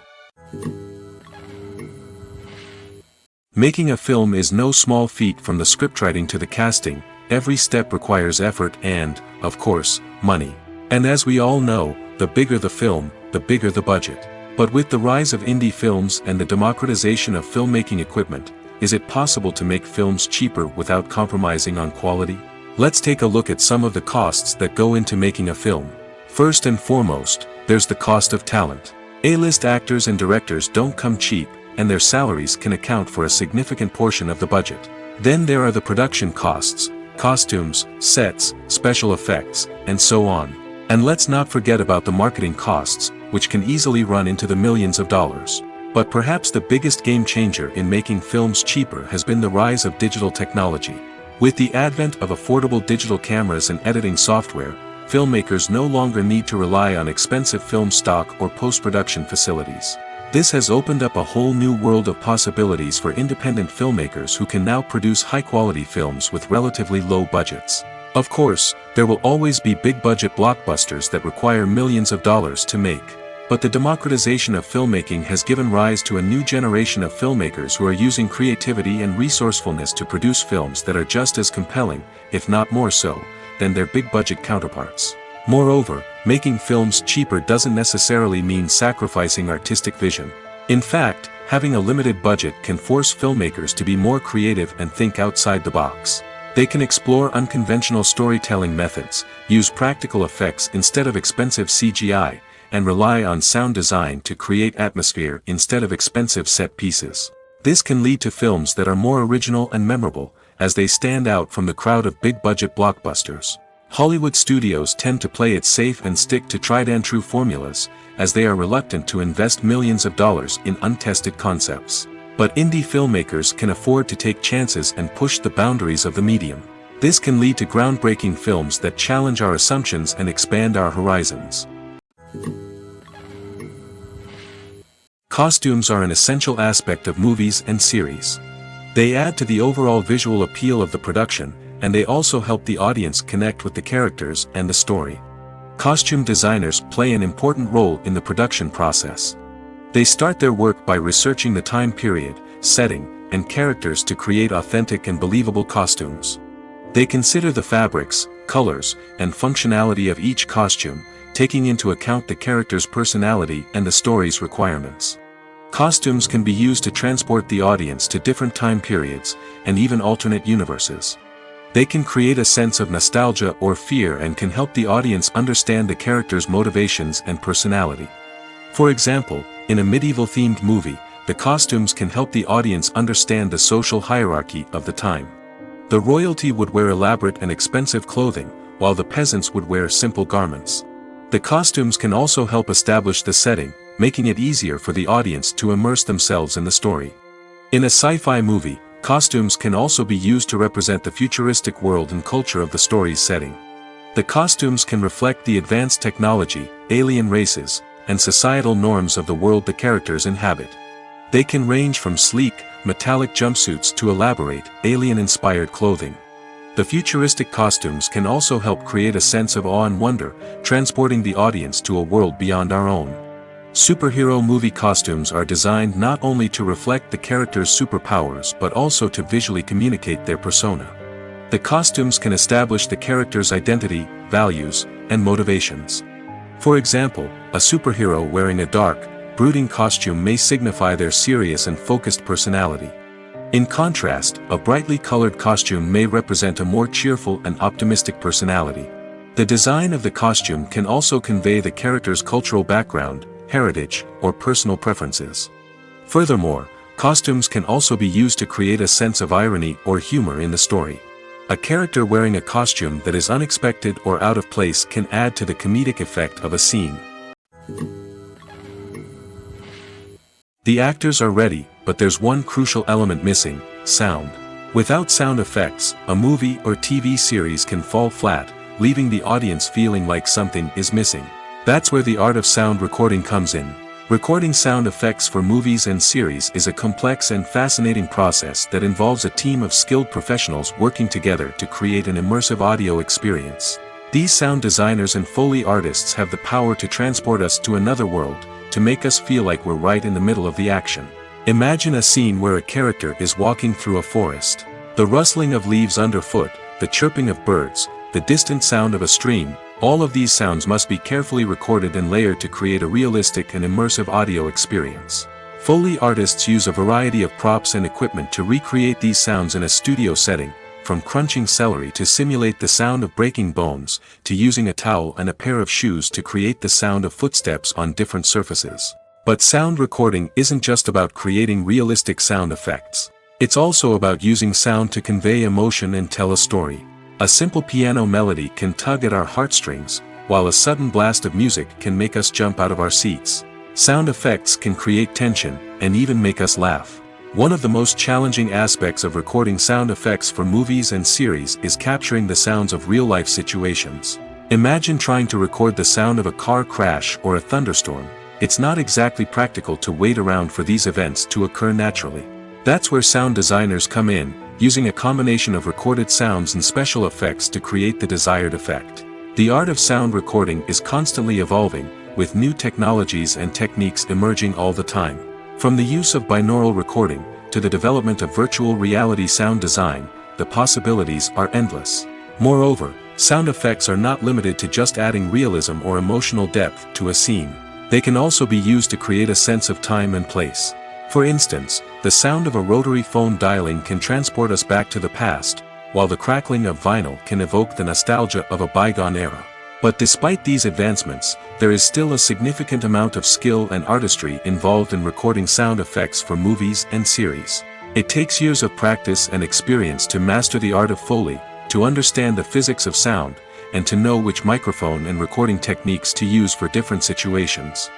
B: Making a film is no small feat. From the scriptwriting to the casting, every step requires effort and, of course, money. And as we all know, the bigger the film, the bigger the budget. But with the rise of indie films and the democratization of filmmaking equipment, is it possible to make films cheaper without compromising on quality? Let's take a look at some of the costs that go into making a film. First and foremost, there's the cost of talent. A-list actors and directors don't come cheap, and their salaries can account for a significant portion of the budget. Then there are the production costs, costumes, sets, special effects, and so on. And let's not forget about the marketing costs, which can easily run into the millions of dollars. But perhaps the biggest game changer in making films cheaper has been the rise of digital technology. With the advent of affordable digital cameras and editing software, filmmakers no longer need to rely on expensive film stock or post-production facilities. This has opened up a whole new world of possibilities for independent filmmakers who can now produce high-quality films with relatively low budgets. Of course, there will always be big-budget blockbusters that require millions of dollars to make. But the democratization of filmmaking has given rise to a new generation of filmmakers who are using creativity and resourcefulness to produce films that are just as compelling, if not more so, than their big-budget counterparts. Moreover, making films cheaper doesn't necessarily mean sacrificing artistic vision. In fact, having a limited budget can force filmmakers to be more creative and think outside the box. They can explore unconventional storytelling methods, use practical effects instead of expensive CGI, and rely on sound design to create atmosphere instead of expensive set pieces. This can lead to films that are more original and memorable, as they stand out from the crowd of big-budget blockbusters. Hollywood studios tend to play it safe and stick to tried-and-true formulas, as they are reluctant to invest millions of dollars in untested concepts. But indie filmmakers can afford to take chances and push the boundaries of the medium. This can lead to groundbreaking films that challenge our assumptions and expand our horizons. Costumes are an essential aspect of movies and series. They add to the overall visual appeal of the production, and they also help the audience connect with the characters and the story. Costume designers play an important role in the production process. They start their work by researching the time period, setting, and characters to create authentic and believable costumes. They consider the fabrics, colors, and functionality of each costume, taking into account the character's personality and the story's requirements. Costumes can be used to transport the audience to different time periods, and even alternate universes. They can create a sense of nostalgia or fear and can help the audience understand the character's motivations and personality. For example, in a medieval-themed movie, the costumes can help the audience understand the social hierarchy of the time. The royalty would wear elaborate and expensive clothing, while the peasants would wear simple garments. The costumes can also help establish the setting, making it easier for the audience to immerse themselves in the story. In a sci-fi movie, costumes can also be used to represent the futuristic world and culture of the story's setting. The costumes can reflect the advanced technology, alien races, and societal norms of the world the characters inhabit. They can range from sleek, metallic jumpsuits to elaborate, alien-inspired clothing. The futuristic costumes can also help create a sense of awe and wonder, transporting the audience to a world beyond our own. Superhero movie costumes are designed not only to reflect the character's superpowers but also to visually communicate their persona. The costumes can establish the character's identity, values, and motivations. For example, a superhero wearing a dark, brooding costume may signify their serious and focused personality. In contrast, a brightly colored costume may represent a more cheerful and optimistic personality. The design of the costume can also convey the character's cultural background, heritage, or personal preferences. Furthermore, costumes can also be used to create a sense of irony or humor in the story. A character wearing a costume that is unexpected or out of place can add to the comedic effect of a scene. The actors are ready, but there's one crucial element missing: sound. Without sound effects, a movie or TV series can fall flat, leaving the audience feeling like something is missing. That's where the art of sound recording comes in. Recording sound effects for movies and series is a complex and fascinating process that involves a team of skilled professionals working together to create an immersive audio experience. These sound designers and Foley artists have the power to transport us to another world, to make us feel like we're right in the middle of the action. Imagine a scene where a character is walking through a forest. The rustling of leaves underfoot, the chirping of birds, the distant sound of a stream, all of these sounds must be carefully recorded and layered to create a realistic and immersive audio experience. Foley artists use a variety of props and equipment to recreate these sounds in a studio setting, from crunching celery to simulate the sound of breaking bones, to using a towel and a pair of shoes to create the sound of footsteps on different surfaces. But sound recording isn't just about creating realistic sound effects. It's also about using sound to convey emotion and tell a story. A simple piano melody can tug at our heartstrings, while a sudden blast of music can make us jump out of our seats. Sound effects can create tension, and even make us laugh. One of the most challenging aspects of recording sound effects for movies and series is capturing the sounds of real-life situations. Imagine trying to record the sound of a car crash or a thunderstorm. It's not exactly practical to wait around for these events to occur naturally. That's where sound designers come in, using a combination of recorded sounds and special effects to create the desired effect. The art of sound recording is constantly evolving, with new technologies and techniques emerging all the time. From the use of binaural recording, to the development of virtual reality sound design, the possibilities are endless. Moreover, sound effects are not limited to just adding realism or emotional depth to a scene. They can also be used to create a sense of time and place. For instance, the sound of a rotary phone dialing can transport us back to the past, while the crackling of vinyl can evoke the nostalgia of a bygone era. But despite these advancements, there is still a significant amount of skill and artistry involved in recording sound effects for movies and series. It takes years of practice and experience to master the art of Foley, to understand the physics of sound, and to know which microphone and recording techniques to use for different situations.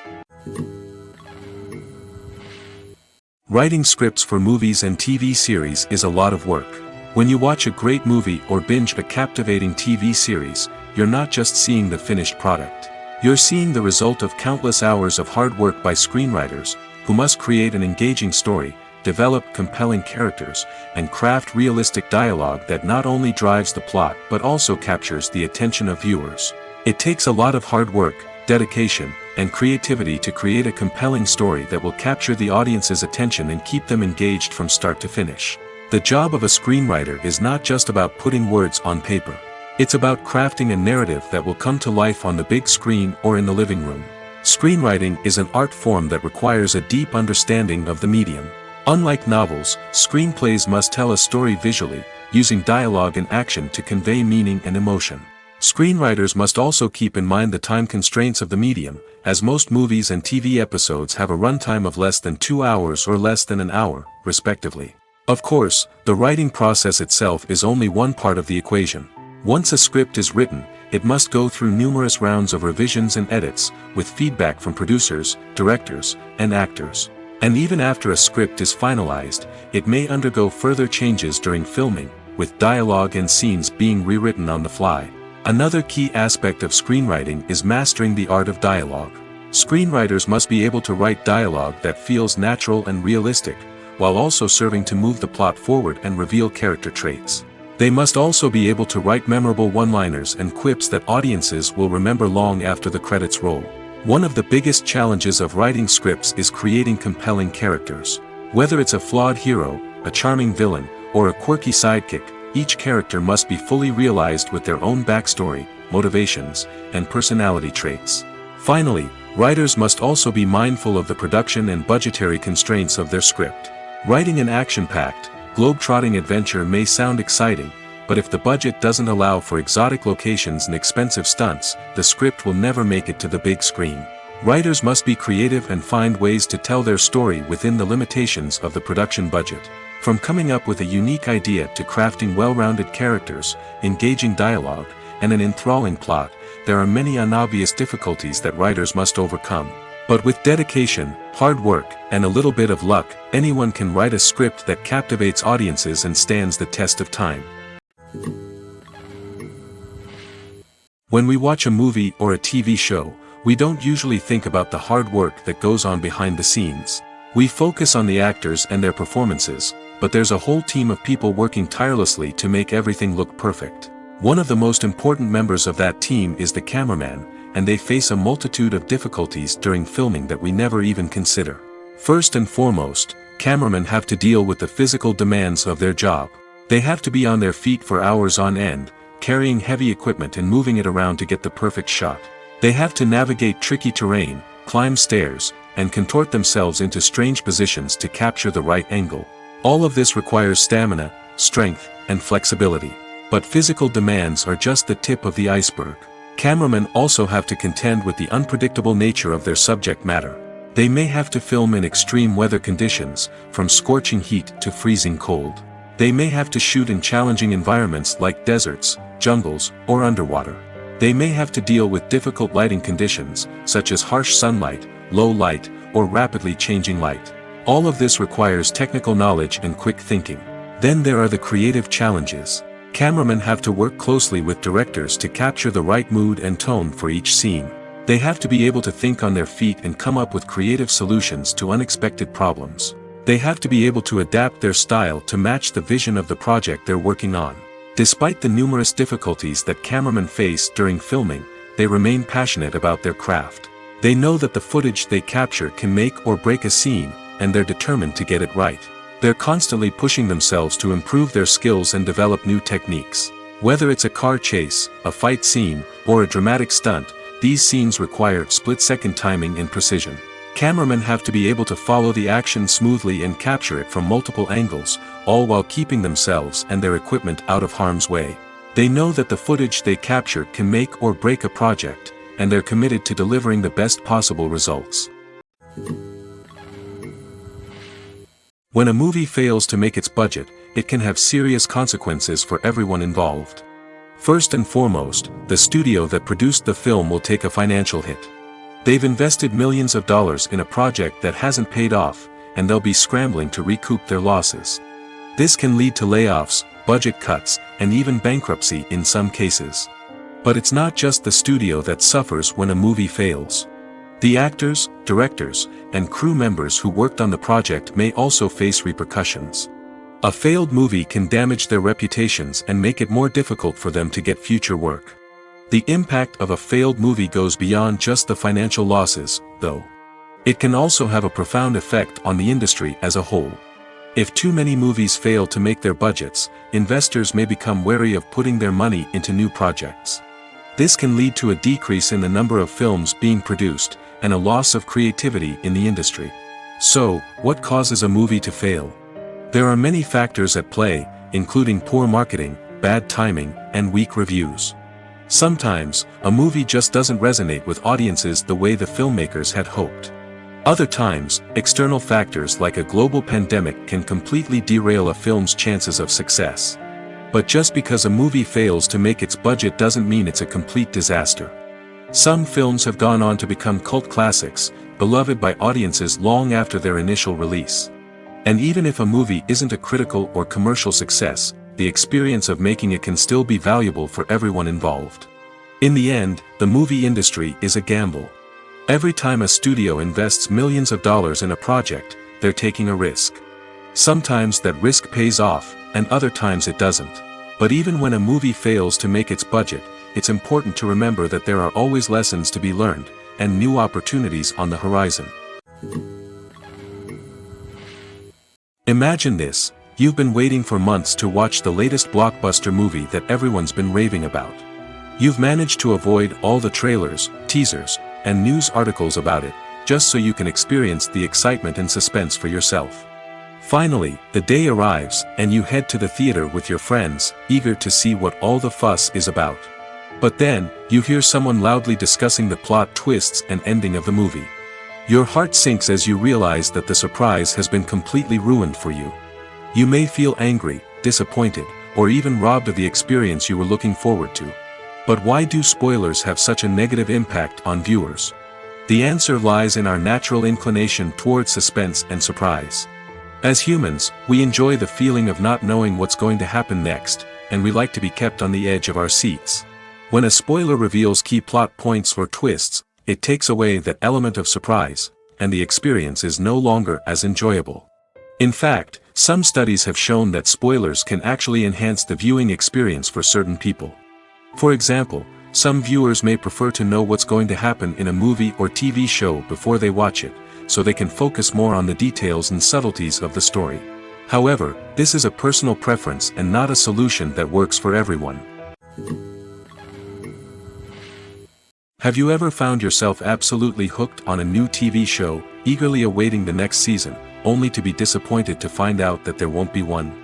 B: Writing scripts for movies and TV series is a lot of work. When you watch a great movie or binge a captivating TV series, you're not just seeing the finished product. You're seeing the result of countless hours of hard work by screenwriters, who must create an engaging story, develop compelling characters, and craft realistic dialogue that not only drives the plot but also captures the attention of viewers. It takes a lot of hard work, dedication, and creativity to create a compelling story that will capture the audience's attention and keep them engaged from start to finish. The job of a screenwriter is not just about putting words on paper. It's about crafting a narrative that will come to life on the big screen or in the living room. Screenwriting is an art form that requires a deep understanding of the medium. Unlike novels, screenplays must tell a story visually, using dialogue and action to convey meaning and emotion. Screenwriters must also keep in mind the time constraints of the medium, as most movies and TV episodes have a runtime of less than 2 hours or less than an hour, respectively. Of course, the writing process itself is only one part of the equation. Once a script is written, it must go through numerous rounds of revisions and edits, with feedback from producers, directors, and actors. And even after a script is finalized, it may undergo further changes during filming, with dialogue and scenes being rewritten on the fly. Another key aspect of screenwriting is mastering the art of dialogue. Screenwriters must be able to write dialogue that feels natural and realistic, while also serving to move the plot forward and reveal character traits. They must also be able to write memorable one-liners and quips that audiences will remember long after the credits roll. One of the biggest challenges of writing scripts is creating compelling characters. Whether it's a flawed hero, a charming villain, or a quirky sidekick, each character must be fully realized with their own backstory, motivations, and personality traits. Finally, writers must also be mindful of the production and budgetary constraints of their script. Writing an action-packed, globe-trotting adventure may sound exciting, but if the budget doesn't allow for exotic locations and expensive stunts, the script will never make it to the big screen. Writers must be creative and find ways to tell their story within the limitations of the production budget. From coming up with a unique idea to crafting well-rounded characters, engaging dialogue, and an enthralling plot, there are many unobvious difficulties that writers must overcome. But with dedication, hard work, and a little bit of luck, anyone can write a script that captivates audiences and stands the test of time. When we watch a movie or a TV show, we don't usually think about the hard work that goes on behind the scenes. We focus on the actors and their performances, but there's a whole team of people working tirelessly to make everything look perfect. One of the most important members of that team is the cameraman, and they face a multitude of difficulties during filming that we never even consider. First and foremost, cameramen have to deal with the physical demands of their job. They have to be on their feet for hours on end, carrying heavy equipment and moving it around to get the perfect shot. They have to navigate tricky terrain, climb stairs, and contort themselves into strange positions to capture the right angle. All of this requires stamina, strength, and flexibility. But physical demands are just the tip of the iceberg. Cameramen also have to contend with the unpredictable nature of their subject matter. They may have to film in extreme weather conditions, from scorching heat to freezing cold. They may have to shoot in challenging environments like deserts, jungles, or underwater. They may have to deal with difficult lighting conditions, such as harsh sunlight, low light, or rapidly changing light. All of this requires technical knowledge and quick thinking. Then there are the creative challenges. Cameramen have to work closely with directors to capture the right mood and tone for each scene. They have to be able to think on their feet and come up with creative solutions to unexpected problems. They have to be able to adapt their style to match the vision of the project they're working on. Despite the numerous difficulties that cameramen face during filming, they remain passionate about their craft. They know that the footage they capture can make or break a scene, and they're determined to get it right. They're constantly pushing themselves to improve their skills and develop new techniques. Whether it's a car chase, a fight scene, or a dramatic stunt, these scenes require split-second timing and precision. Cameramen have to be able to follow the action smoothly and capture it from multiple angles, all while keeping themselves and their equipment out of harm's way. They know that the footage they capture can make or break a project, and they're committed to delivering the best possible results. When a movie fails to make its budget, it can have serious consequences for everyone involved. First and foremost, the studio that produced the film will take a financial hit. They've invested millions of dollars in a project that hasn't paid off, and they'll be scrambling to recoup their losses. This can lead to layoffs, budget cuts, and even bankruptcy in some cases. But it's not just the studio that suffers when a movie fails. The actors, directors, and crew members who worked on the project may also face repercussions. A failed movie can damage their reputations and make it more difficult for them to get future work. The impact of a failed movie goes beyond just the financial losses, though. It can also have a profound effect on the industry as a whole. If too many movies fail to make their budgets, investors may become wary of putting their money into new projects. This can lead to a decrease in the number of films being produced, and a loss of creativity in the industry. So, what causes a movie to fail? There are many factors at play, including poor marketing, bad timing, and weak reviews. Sometimes, a movie just doesn't resonate with audiences the way the filmmakers had hoped. Other times, external factors like a global pandemic can completely derail a film's chances of success. But just because a movie fails to make its budget doesn't mean it's a complete disaster. Some films have gone on to become cult classics, beloved by audiences long after their initial release. And even if a movie isn't a critical or commercial success, the experience of making it can still be valuable for everyone involved. In the end, the movie industry is a gamble. Every time a studio invests millions of dollars in a project, they're taking a risk. Sometimes that risk pays off, and other times it doesn't. But even when a movie fails to make its budget, it's important to remember that there are always lessons to be learned, and new opportunities on the horizon. Imagine this: you've been waiting for months to watch the latest blockbuster movie that everyone's been raving about. You've managed to avoid all the trailers, teasers, and news articles about it, just so you can experience the excitement and suspense for yourself. Finally, the day arrives, and you head to the theater with your friends, eager to see what all the fuss is about. But then, you hear someone loudly discussing the plot twists and ending of the movie. Your heart sinks as you realize that the surprise has been completely ruined for you. You may feel angry, disappointed, or even robbed of the experience you were looking forward to. But why do spoilers have such a negative impact on viewers? The answer lies in our natural inclination towards suspense and surprise. As humans, we enjoy the feeling of not knowing what's going to happen next, and we like to be kept on the edge of our seats. When a spoiler reveals key plot points or twists, it takes away that element of surprise, and the experience is no longer as enjoyable. In fact, some studies have shown that spoilers can actually enhance the viewing experience for certain people. For example, some viewers may prefer to know what's going to happen in a movie or TV show before they watch it, so they can focus more on the details and subtleties of the story. However, this is a personal preference and not a solution that works for everyone. Have you ever found yourself absolutely hooked on a new TV show, eagerly awaiting the next season, only to be disappointed to find out that there won't be one?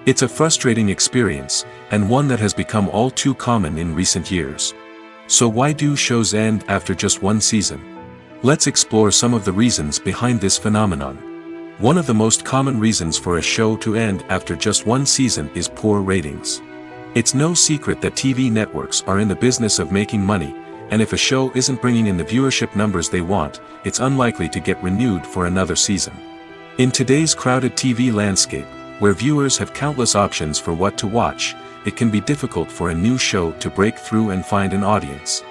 B: It's a frustrating experience, and one that has become all too common in recent years. So why do shows end after just one season? Let's explore some of the reasons behind this phenomenon. One of the most common reasons for a show to end after just one season is poor ratings. It's no secret that TV networks are in the business of making money, and if a show isn't bringing in the viewership numbers they want, it's unlikely to get renewed for another season. In today's crowded TV landscape, where viewers have countless options for what to watch, it can be difficult for a new show to break through and find an audience.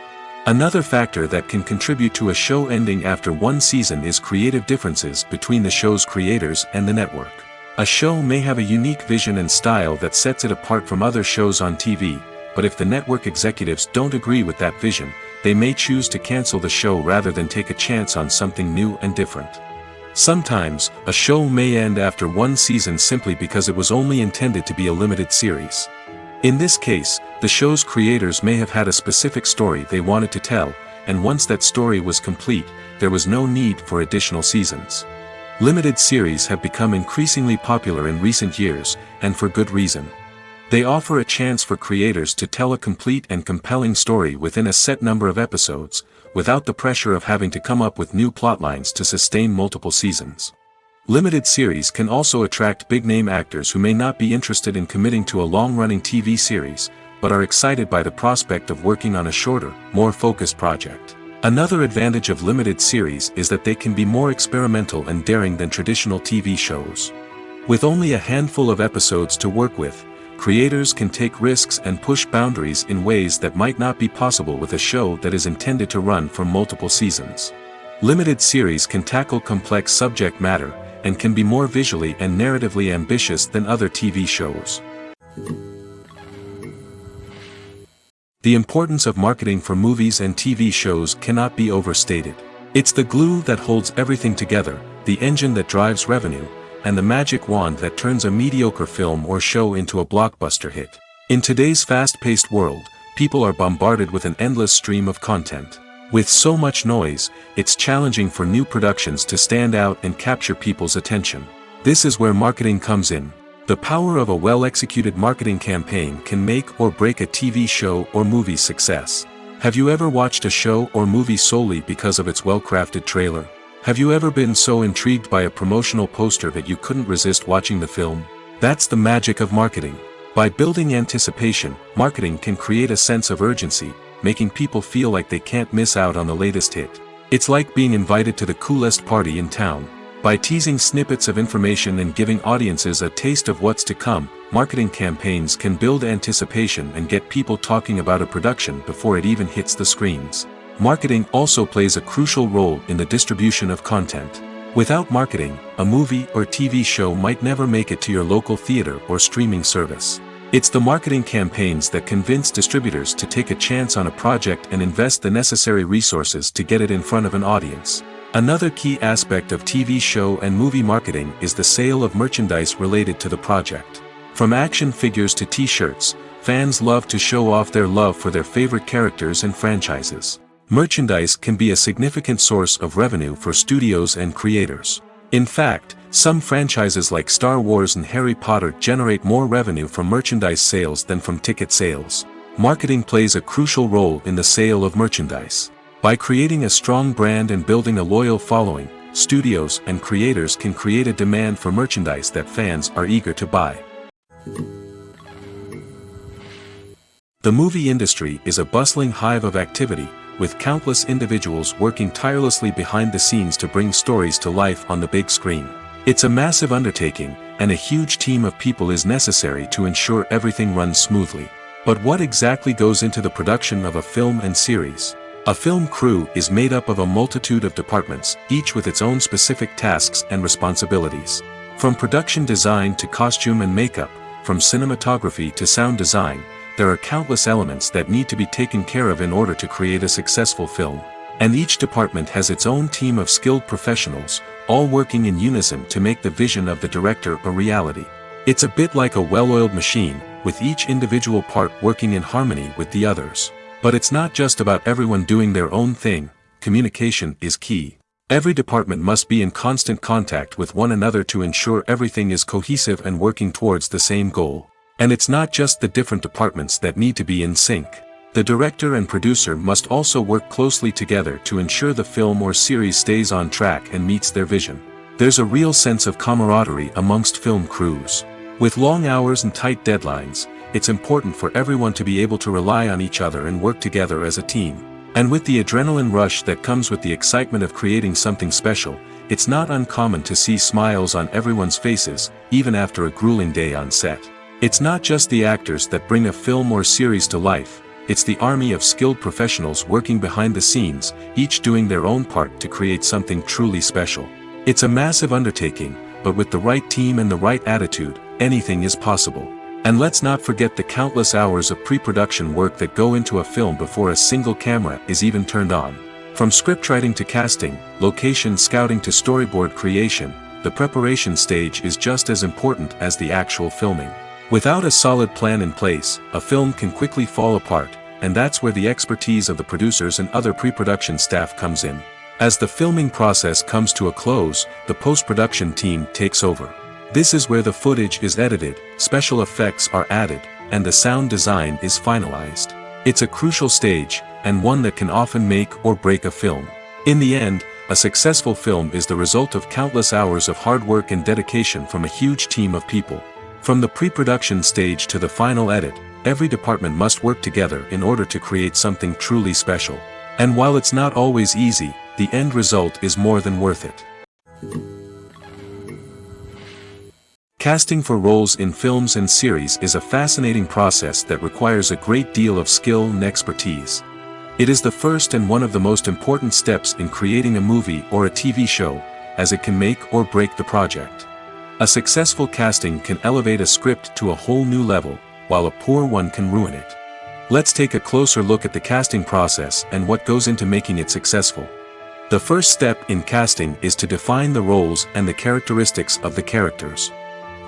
B: Another factor that can contribute to a show ending after one season is creative differences between the show's creators and the network. A show may have a unique vision and style that sets it apart from other shows on TV, but if the network executives don't agree with that vision, they may choose to cancel the show rather than take a chance on something new and different. Sometimes, a show may end after one season simply because it was only intended to be a limited series. In this case, the show's creators may have had a specific story they wanted to tell, and once that story was complete, there was no need for additional seasons. Limited series have become increasingly popular in recent years, and for good reason. They offer a chance for creators to tell a complete and compelling story within a set number of episodes, without the pressure of having to come up with new plotlines to sustain multiple seasons. Limited series can also attract big-name actors who may not be interested in committing to a long-running TV series, but are excited by the prospect of working on a shorter, more focused project. Another advantage of limited series is that they can be more experimental and daring than traditional TV shows. With only a handful of episodes to work with, creators can take risks and push boundaries in ways that might not be possible with a show that is intended to run for multiple seasons. Limited series can tackle complex subject matter, and can be more visually and narratively ambitious than other TV shows. The importance of marketing for movies and TV shows cannot be overstated. It's the glue that holds everything together, the engine that drives revenue, and the magic wand that turns a mediocre film or show into a blockbuster hit. In today's fast-paced world, people are bombarded with an endless stream of content. With so much noise, it's challenging for new productions to stand out and capture people's attention. This is where marketing comes in. The power of a well-executed marketing campaign can make or break a TV show or movie's success. Have you ever watched a show or movie solely because of its well-crafted trailer? Have you ever been so intrigued by a promotional poster that you couldn't resist watching the film? That's the magic of marketing. By building anticipation, marketing can create a sense of urgency, making people feel like they can't miss out on the latest hit. It's like being invited to the coolest party in town. By teasing snippets of information and giving audiences a taste of what's to come, marketing campaigns can build anticipation and get people talking about a production before it even hits the screens. Marketing also plays a crucial role in the distribution of content. Without marketing, a movie or TV show might never make it to your local theater or streaming service. It's the marketing campaigns that convince distributors to take a chance on a project and invest the necessary resources to get it in front of an audience. Another key aspect of TV show and movie marketing is the sale of merchandise related to the project. From action figures to t-shirts, fans love to show off their love for their favorite characters and franchises. Merchandise can be a significant source of revenue for studios and creators. In fact, some franchises like Star Wars and Harry Potter generate more revenue from merchandise sales than from ticket sales. Marketing plays a crucial role in the sale of merchandise. By creating a strong brand and building a loyal following, studios and creators can create a demand for merchandise that fans are eager to buy. The movie industry is a bustling hive of activity, with countless individuals working tirelessly behind the scenes to bring stories to life on the big screen. It's a massive undertaking, and a huge team of people is necessary to ensure everything runs smoothly. But what exactly goes into the production of a film and series? A film crew is made up of a multitude of departments, each with its own specific tasks and responsibilities. From production design to costume and makeup, from cinematography to sound design, there are countless elements that need to be taken care of in order to create a successful film. And each department has its own team of skilled professionals, all working in unison to make the vision of the director a reality. It's a bit like a well-oiled machine, with each individual part working in harmony with the others. But it's not just about everyone doing their own thing. Communication is key. Every department must be in constant contact with one another to ensure everything is cohesive and working towards the same goal. And it's not just the different departments that need to be in sync. The director and producer must also work closely together to ensure the film or series stays on track and meets their vision. There's a real sense of camaraderie amongst film crews. With long hours and tight deadlines, it's important for everyone to be able to rely on each other and work together as a team. And with the adrenaline rush that comes with the excitement of creating something special, it's not uncommon to see smiles on everyone's faces, even after a grueling day on set. It's not just the actors that bring a film or series to life, it's the army of skilled professionals working behind the scenes, each doing their own part to create something truly special. It's a massive undertaking, but with the right team and the right attitude, anything is possible. And let's not forget the countless hours of pre-production work that go into a film before a single camera is even turned on. From scriptwriting to casting, location scouting to storyboard creation, the preparation stage is just as important as the actual filming. Without a solid plan in place, a film can quickly fall apart, and that's where the expertise of the producers and other pre-production staff comes in. As the filming process comes to a close, the post-production team takes over. This is where the footage is edited, special effects are added, and the sound design is finalized. It's a crucial stage, and one that can often make or break a film. In the end, a successful film is the result of countless hours of hard work and dedication from a huge team of people. From the pre-production stage to the final edit, every department must work together in order to create something truly special. And while it's not always easy, the end result is more than worth it. Casting for roles in films and series is a fascinating process that requires a great deal of skill and expertise. It is the first and one of the most important steps in creating a movie or a TV show, as it can make or break the project. A successful casting can elevate a script to a whole new level, while a poor one can ruin it. Let's take a closer look at the casting process and what goes into making it successful. The first step in casting is to define the roles and the characteristics of the characters.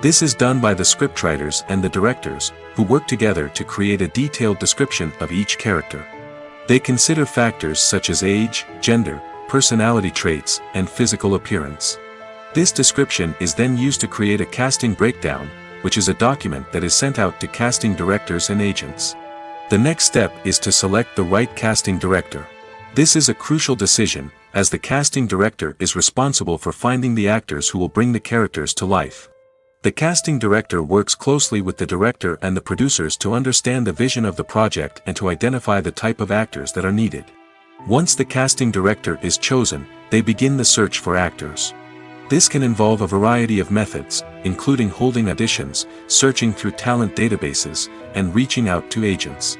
B: This is done by the scriptwriters and the directors, who work together to create a detailed description of each character. They consider factors such as age, gender, personality traits, and physical appearance. This description is then used to create a casting breakdown, which is a document that is sent out to casting directors and agents. The next step is to select the right casting director. This is a crucial decision, as the casting director is responsible for finding the actors who will bring the characters to life. The casting director works closely with the director and the producers to understand the vision of the project and to identify the type of actors that are needed. Once the casting director is chosen, they begin the search for actors. This can involve a variety of methods, including holding auditions, searching through talent databases, and reaching out to agents.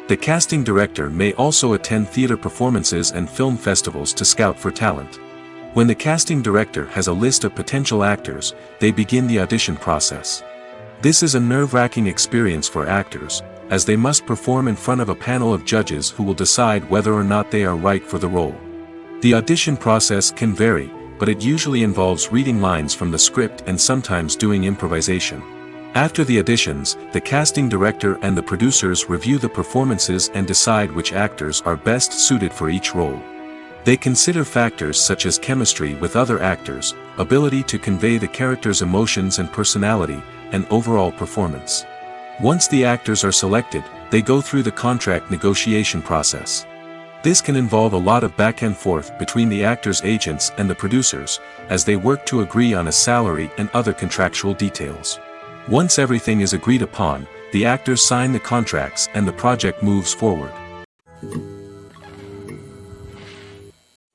B: The casting director may also attend theater performances and film festivals to scout for talent. When the casting director has a list of potential actors, they begin the audition process. This is a nerve-wracking experience for actors, as they must perform in front of a panel of judges who will decide whether or not they are right for the role. The audition process can vary, but it usually involves reading lines from the script and sometimes doing improvisation. After the auditions, the casting director and the producers review the performances and decide which actors are best suited for each role. They consider factors such as chemistry with other actors, ability to convey the character's emotions and personality, and overall performance. Once the actors are selected, they go through the contract negotiation process. This can involve a lot of back and forth between the actors' agents and the producers, as they work to agree on a salary and other contractual details. Once everything is agreed upon, the actors sign the contracts and the project moves forward.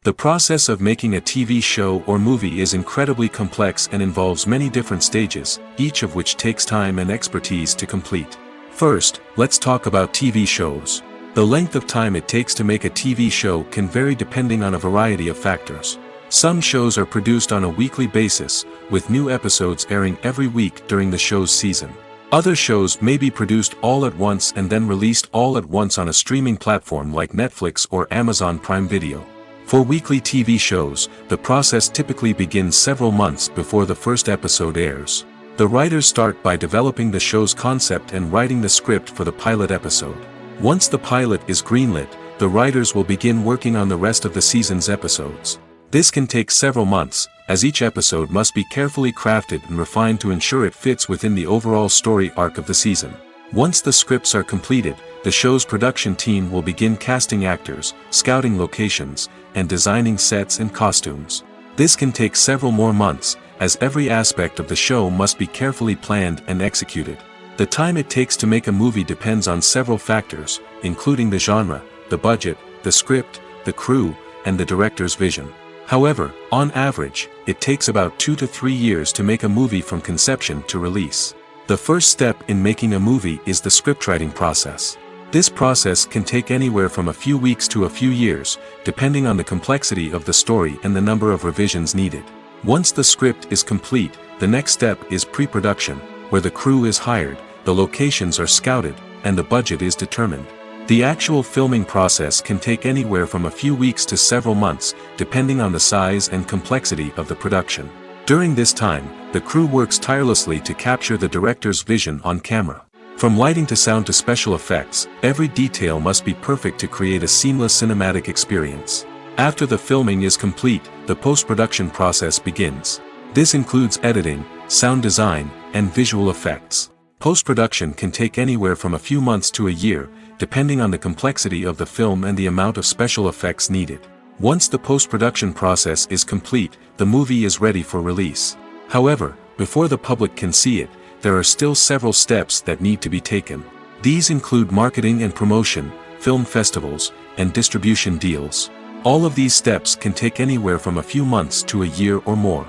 B: The process of making a TV show or movie is incredibly complex and involves many different stages, each of which takes time and expertise to complete. First, let's talk about TV shows. The length of time it takes to make a TV show can vary depending on a variety of factors. Some shows are produced on a weekly basis, with new episodes airing every week during the show's season. Other shows may be produced all at once and then released all at once on a streaming platform like Netflix or Amazon Prime Video. For weekly TV shows, the process typically begins several months before the first episode airs. The writers start by developing the show's concept and writing the script for the pilot episode. Once the pilot is greenlit, the writers will begin working on the rest of the season's episodes. This can take several months, as each episode must be carefully crafted and refined to ensure it fits within the overall story arc of the season. Once the scripts are completed, the show's production team will begin casting actors, scouting locations, and designing sets and costumes. This can take several more months, as every aspect of the show must be carefully planned and executed. The time it takes to make a movie depends on several factors, including the genre, the budget, the script, the crew, and the director's vision. However, on average, it takes about 2 to 3 years to make a movie from conception to release. The first step in making a movie is the scriptwriting process. This process can take anywhere from a few weeks to a few years, depending on the complexity of the story and the number of revisions needed. Once the script is complete, the next step is pre-production, where the crew is hired, the locations are scouted, and the budget is determined. The actual filming process can take anywhere from a few weeks to several months, depending on the size and complexity of the production. During this time, the crew works tirelessly to capture the director's vision on camera. From lighting to sound to special effects, every detail must be perfect to create a seamless cinematic experience. After the filming is complete, the post-production process begins. This includes editing, sound design, and visual effects. Post-production can take anywhere from a few months to a year, depending on the complexity of the film and the amount of special effects needed. Once the post-production process is complete, the movie is ready for release. However, before the public can see it, there are still several steps that need to be taken. These include marketing and promotion, film festivals, and distribution deals. All of these steps can take anywhere from a few months to a year or more.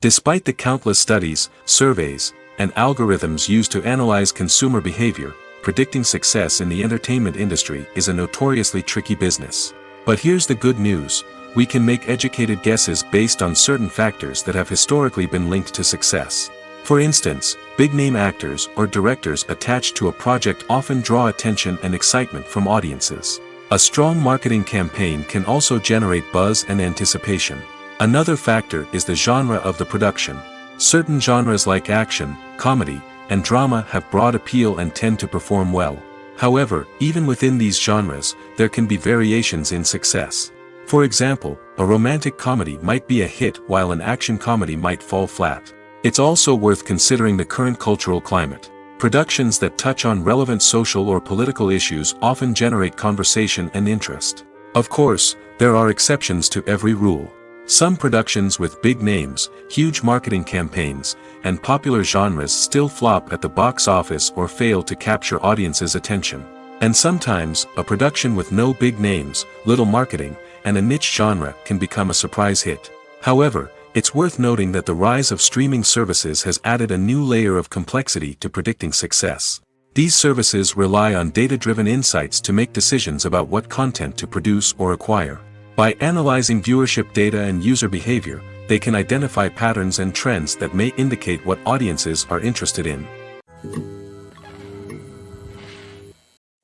B: Despite the countless studies, surveys, and algorithms used to analyze consumer behavior, predicting success in the entertainment industry is a notoriously tricky business. But here's the good news: we can make educated guesses based on certain factors that have historically been linked to success. For instance, big-name actors or directors attached to a project often draw attention and excitement from audiences. A strong marketing campaign can also generate buzz and anticipation. Another factor is the genre of the production. Certain genres like action, comedy, and drama have broad appeal and tend to perform well. However, even within these genres, there can be variations in success. For example, a romantic comedy might be a hit while an action comedy might fall flat. It's also worth considering the current cultural climate. Productions that touch on relevant social or political issues often generate conversation and interest. Of course, there are exceptions to every rule. Some productions with big names, huge marketing campaigns, and popular genres still flop at the box office or fail to capture audiences' attention. And sometimes, a production with no big names, little marketing, and a niche genre can become a surprise hit. However, it's worth noting that the rise of streaming services has added a new layer of complexity to predicting success. These services rely on data-driven insights to make decisions about what content to produce or acquire. By analyzing viewership data and user behavior, they can identify patterns and trends that may indicate what audiences are interested in.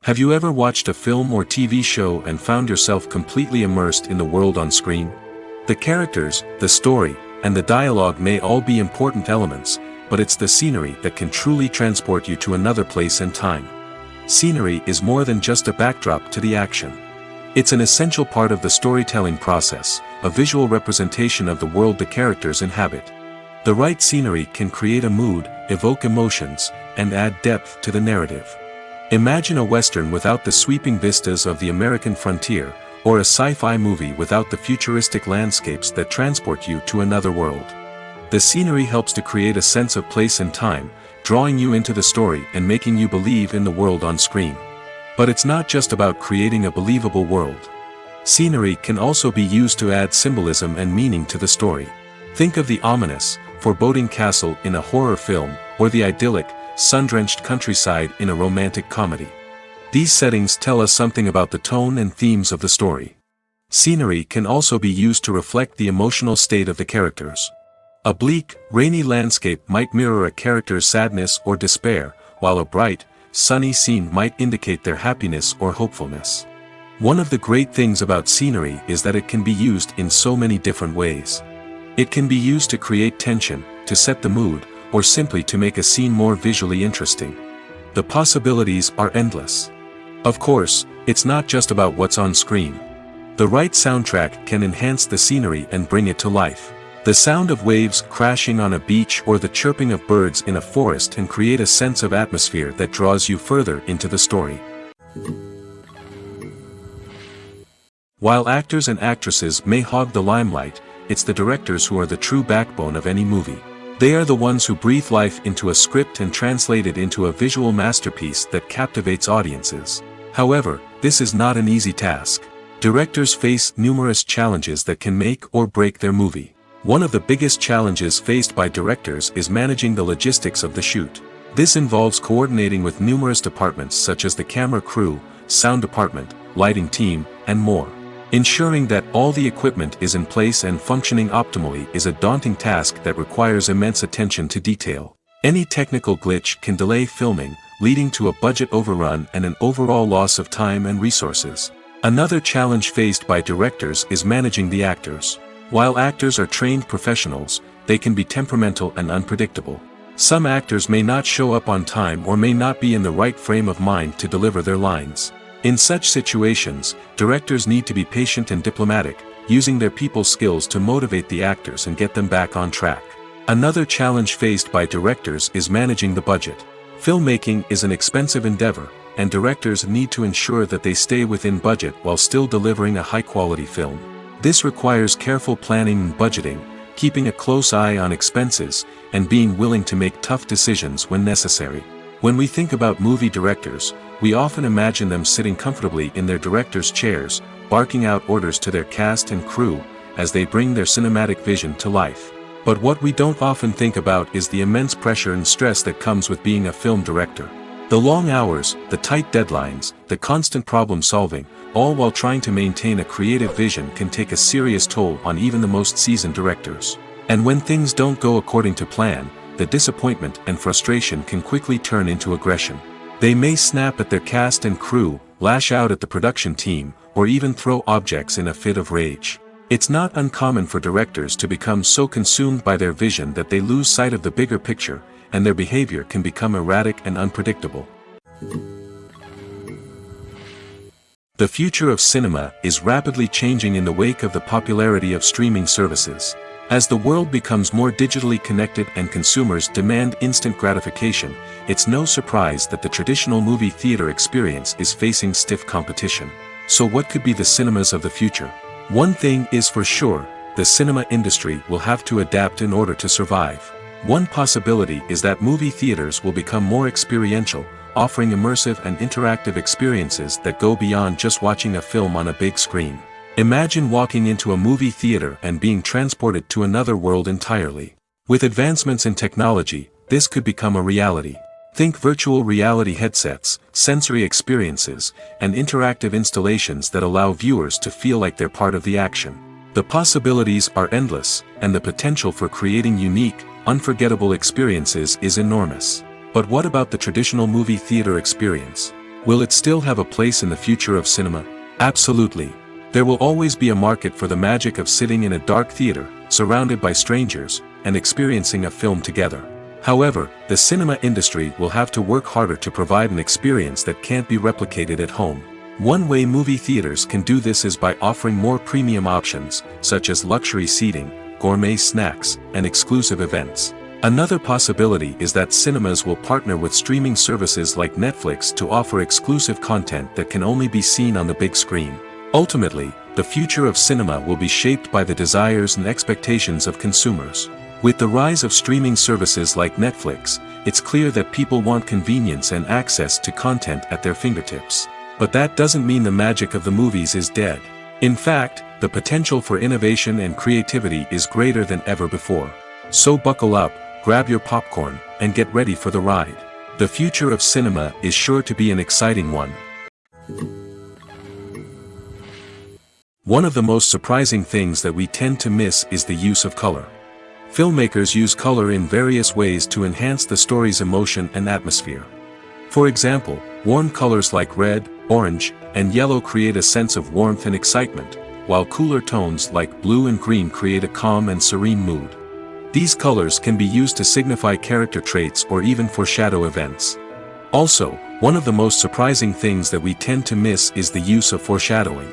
B: Have you ever watched a film or TV show and found yourself completely immersed in the world on screen? The characters, the story, and the dialogue may all be important elements, but it's the scenery that can truly transport you to another place and time. Scenery is more than just a backdrop to the action. It's an essential part of the storytelling process, a visual representation of the world the characters inhabit. The right scenery can create a mood, evoke emotions, and add depth to the narrative. Imagine a Western without the sweeping vistas of the American frontier, or a sci-fi movie without the futuristic landscapes that transport you to another world. The scenery helps to create a sense of place and time, drawing you into the story and making you believe in the world on screen. But it's not just about creating a believable world. Scenery can also be used to add symbolism and meaning to the story. Think of the ominous, foreboding castle in a horror film, or the idyllic, sun-drenched countryside in a romantic comedy. These settings tell us something about the tone and themes of the story. Scenery can also be used to reflect the emotional state of the characters. A bleak, rainy landscape might mirror a character's sadness or despair, while a bright, sunny scene might indicate their happiness or hopefulness. One of the great things about scenery is that it can be used in so many different ways. It can be used to create tension, to set the mood, or simply to make a scene more visually interesting. The possibilities are endless. Of course, it's not just about what's on screen. The right soundtrack can enhance the scenery and bring it to life. The sound of waves crashing on a beach or the chirping of birds in a forest can create a sense of atmosphere that draws you further into the story. While actors and actresses may hog the limelight, it's the directors who are the true backbone of any movie. They are the ones who breathe life into a script and translate it into a visual masterpiece that captivates audiences. However, this is not an easy task. Directors face numerous challenges that can make or break their movie. One of the biggest challenges faced by directors is managing the logistics of the shoot. This involves coordinating with numerous departments such as the camera crew, sound department, lighting team, and more. Ensuring that all the equipment is in place and functioning optimally is a daunting task that requires immense attention to detail. Any technical glitch can delay filming, leading to a budget overrun and an overall loss of time and resources. Another challenge faced by directors is managing the actors. While actors are trained professionals, they can be temperamental and unpredictable. Some actors may not show up on time or may not be in the right frame of mind to deliver their lines. In such situations, directors need to be patient and diplomatic, using their people skills to motivate the actors and get them back on track. Another challenge faced by directors is managing the budget. Filmmaking is an expensive endeavor, and directors need to ensure that they stay within budget while still delivering a high-quality film. This requires careful planning and budgeting, keeping a close eye on expenses, and being willing to make tough decisions when necessary. When we think about movie directors, we often imagine them sitting comfortably in their director's chairs, barking out orders to their cast and crew, as they bring their cinematic vision to life. But what we don't often think about is the immense pressure and stress that comes with being a film director. The long hours, the tight deadlines, the constant problem solving, all while trying to maintain a creative vision can take a serious toll on even the most seasoned directors. And when things don't go according to plan, the disappointment and frustration can quickly turn into aggression. They may snap at their cast and crew, lash out at the production team, or even throw objects in a fit of rage. It's not uncommon for directors to become so consumed by their vision that they lose sight of the bigger picture, and their behavior can become erratic and unpredictable. The future of cinema is rapidly changing in the wake of the popularity of streaming services. As the world becomes more digitally connected and consumers demand instant gratification, it's no surprise that the traditional movie theater experience is facing stiff competition. So what could be the cinemas of the future? One thing is for sure, the cinema industry will have to adapt in order to survive. One possibility is that movie theaters will become more experiential, offering immersive and interactive experiences that go beyond just watching a film on a big screen. Imagine walking into a movie theater and being transported to another world entirely. With advancements in technology, this could become a reality. Think virtual reality headsets, sensory experiences, and interactive installations that allow viewers to feel like they're part of the action. The possibilities are endless, and the potential for creating unique, unforgettable experiences is enormous. But what about the traditional movie theater experience? Will it still have a place in the future of cinema? Absolutely. There will always be a market for the magic of sitting in a dark theater, surrounded by strangers, and experiencing a film together. However, the cinema industry will have to work harder to provide an experience that can't be replicated at home. One way movie theaters can do this is by offering more premium options, such as luxury seating, gourmet snacks, and exclusive events. Another possibility is that cinemas will partner with streaming services like Netflix to offer exclusive content that can only be seen on the big screen. Ultimately, the future of cinema will be shaped by the desires and expectations of consumers. With the rise of streaming services like Netflix, it's clear that people want convenience and access to content at their fingertips. But that doesn't mean the magic of the movies is dead. In fact, the potential for innovation and creativity is greater than ever before. So buckle up, grab your popcorn, and get ready for the ride. The future of cinema is sure to be an exciting one. One of the most surprising things that we tend to miss is the use of color. Filmmakers use color in various ways to enhance the story's emotion and atmosphere. For example, warm colors like red, orange, and yellow create a sense of warmth and excitement, while cooler tones like blue and green create a calm and serene mood. These colors can be used to signify character traits or even foreshadow events. Also, one of the most surprising things that we tend to miss is the use of foreshadowing.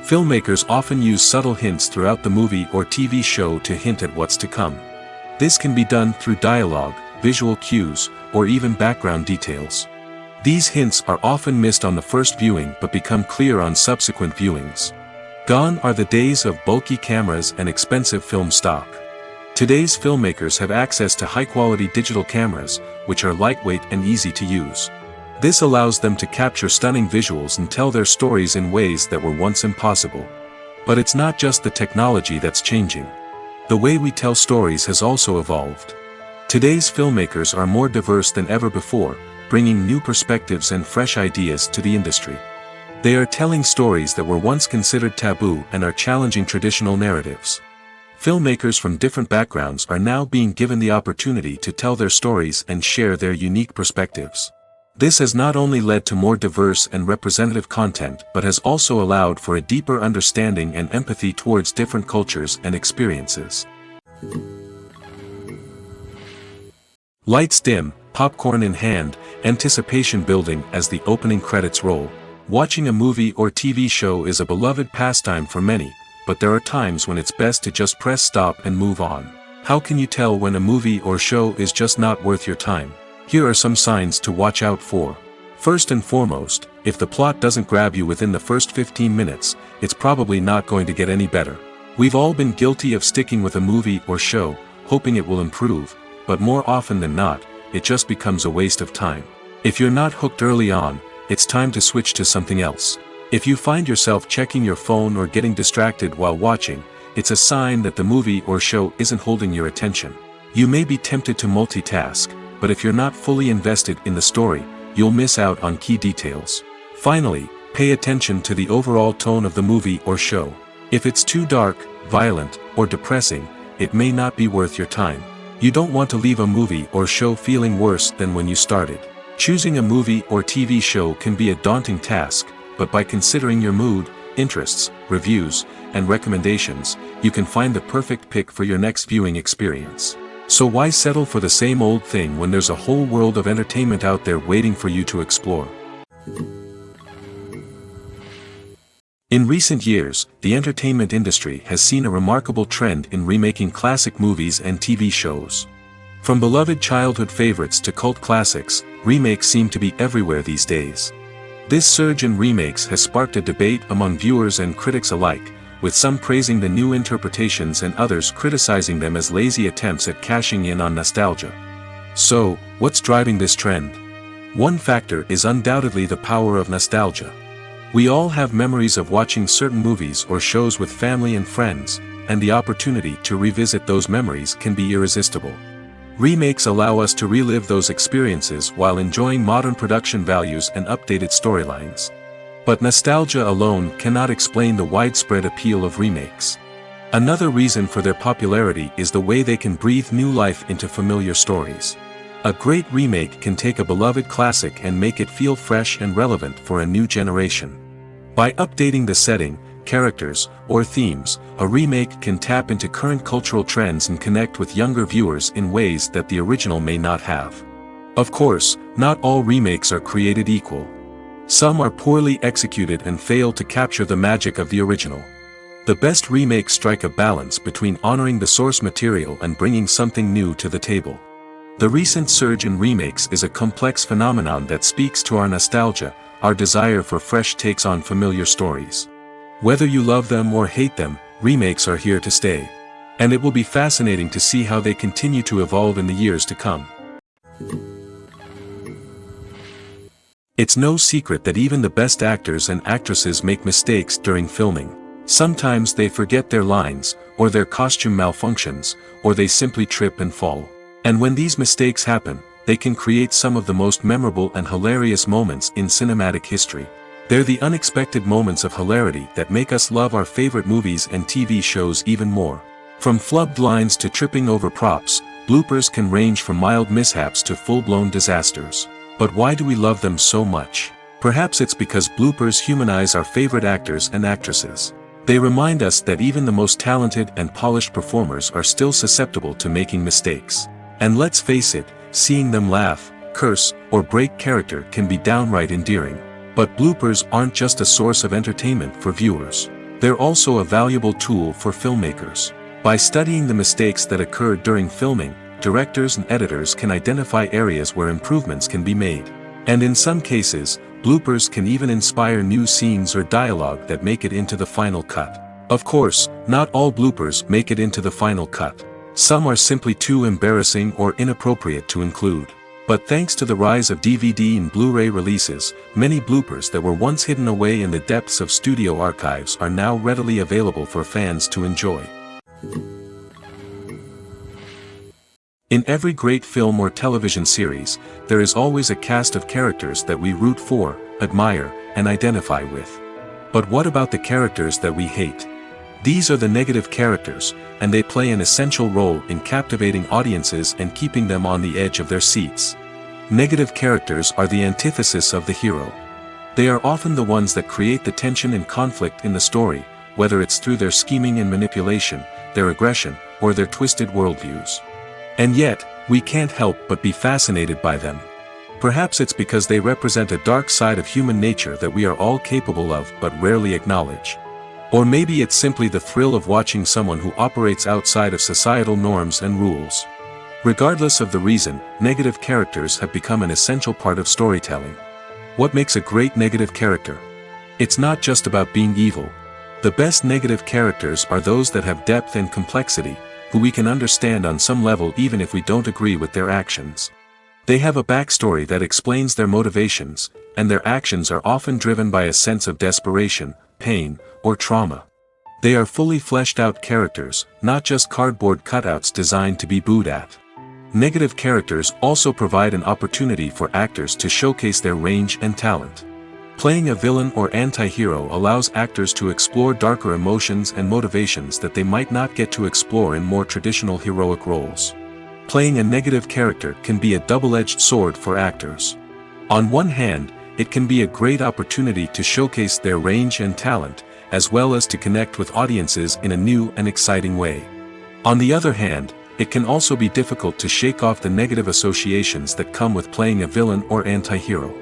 B: Filmmakers often use subtle hints throughout the movie or TV show to hint at what's to come. This can be done through dialogue, visual cues, or even background details. These hints are often missed on the first viewing but become clear on subsequent viewings. Gone are the days of bulky cameras and expensive film stock. Today's filmmakers have access to high-quality digital cameras, which are lightweight and easy to use. This allows them to capture stunning visuals and tell their stories in ways that were once impossible. But it's not just the technology that's changing. The way we tell stories has also evolved. Today's filmmakers are more diverse than ever before, bringing new perspectives and fresh ideas to the industry. They are telling stories that were once considered taboo and are challenging traditional narratives. Filmmakers from different backgrounds are now being given the opportunity to tell their stories and share their unique perspectives. This has not only led to more diverse and representative content but has also allowed for a deeper understanding and empathy towards different cultures and experiences. Lights dim, popcorn in hand, anticipation building as the opening credits roll. Watching a movie or TV show is a beloved pastime for many, but there are times when it's best to just press stop and move on. How can you tell when a movie or show is just not worth your time? Here are some signs to watch out for. First and foremost, if the plot doesn't grab you within the first 15 minutes, it's probably not going to get any better. We've all been guilty of sticking with a movie or show, hoping it will improve, but more often than not, it just becomes a waste of time. If you're not hooked early on, it's time to switch to something else. If you find yourself checking your phone or getting distracted while watching, it's a sign that the movie or show isn't holding your attention. You may be tempted to multitask, but if you're not fully invested in the story, you'll miss out on key details. Finally, pay attention to the overall tone of the movie or show. If it's too dark, violent, or depressing, it may not be worth your time. You don't want to leave a movie or show feeling worse than when you started. Choosing a movie or TV show can be a daunting task, but by considering your mood, interests, reviews, and recommendations, you can find the perfect pick for your next viewing experience. So why settle for the same old thing when there's a whole world of entertainment out there waiting for you to explore? In recent years, the entertainment industry has seen a remarkable trend in remaking classic movies and TV shows. From beloved childhood favorites to cult classics, remakes seem to be everywhere these days. This surge in remakes has sparked a debate among viewers and critics alike, with some praising the new interpretations and others criticizing them as lazy attempts at cashing in on nostalgia. So, what's driving this trend? One factor is undoubtedly the power of nostalgia. We all have memories of watching certain movies or shows with family and friends, and the opportunity to revisit those memories can be irresistible. Remakes allow us to relive those experiences while enjoying modern production values and updated storylines. But nostalgia alone cannot explain the widespread appeal of remakes. Another reason for their popularity is the way they can breathe new life into familiar stories. A great remake can take a beloved classic and make it feel fresh and relevant for a new generation. By updating the setting, characters, or themes, a remake can tap into current cultural trends and connect with younger viewers in ways that the original may not have. Of course, not all remakes are created equal. Some are poorly executed and fail to capture the magic of the original. The best remakes strike a balance between honoring the source material and bringing something new to the table. The recent surge in remakes is a complex phenomenon that speaks to our nostalgia, our desire for fresh takes on familiar stories. Whether you love them or hate them, remakes are here to stay. And it will be fascinating to see how they continue to evolve in the years to come. It's no secret that even the best actors and actresses make mistakes during filming. Sometimes they forget their lines, or their costume malfunctions, or they simply trip and fall. And when these mistakes happen, they can create some of the most memorable and hilarious moments in cinematic history. They're the unexpected moments of hilarity that make us love our favorite movies and TV shows even more. From flubbed lines to tripping over props, bloopers can range from mild mishaps to full-blown disasters. But why do we love them so much? Perhaps it's because bloopers humanize our favorite actors and actresses. They remind us that even the most talented and polished performers are still susceptible to making mistakes. And let's face it, seeing them laugh, curse, or break character can be downright endearing. But bloopers aren't just a source of entertainment for viewers. They're also a valuable tool for filmmakers. By studying the mistakes that occurred during filming, directors and editors can identify areas where improvements can be made. And in some cases, bloopers can even inspire new scenes or dialogue that make it into the final cut. Of course, not all bloopers make it into the final cut. Some are simply too embarrassing or inappropriate to include. But thanks to the rise of DVD and Blu-ray releases, many bloopers that were once hidden away in the depths of studio archives are now readily available for fans to enjoy. In every great film or television series, there is always a cast of characters that we root for, admire, and identify with. But what about the characters that we hate? These are the negative characters, and they play an essential role in captivating audiences and keeping them on the edge of their seats. Negative characters are the antithesis of the hero. They are often the ones that create the tension and conflict in the story, whether it's through their scheming and manipulation, their aggression, or their twisted worldviews. And yet, we can't help but be fascinated by them. Perhaps it's because they represent a dark side of human nature that we are all capable of but rarely acknowledge. Or maybe it's simply the thrill of watching someone who operates outside of societal norms and rules. Regardless of the reason, negative characters have become an essential part of storytelling. What makes a great negative character? It's not just about being evil. The best negative characters are those that have depth and complexity, who we can understand on some level even if we don't agree with their actions. They have a backstory that explains their motivations, and their actions are often driven by a sense of desperation, pain, or trauma. They are fully fleshed out characters, not just cardboard cutouts designed to be booed at. Negative characters also provide an opportunity for actors to showcase their range and talent. Playing a villain or anti-hero allows actors to explore darker emotions and motivations that they might not get to explore in more traditional heroic roles. Playing a negative character can be a double-edged sword for actors. On one hand, it can be a great opportunity to showcase their range and talent, as well as to connect with audiences in a new and exciting way. On the other hand, it can also be difficult to shake off the negative associations that come with playing a villain or anti-hero.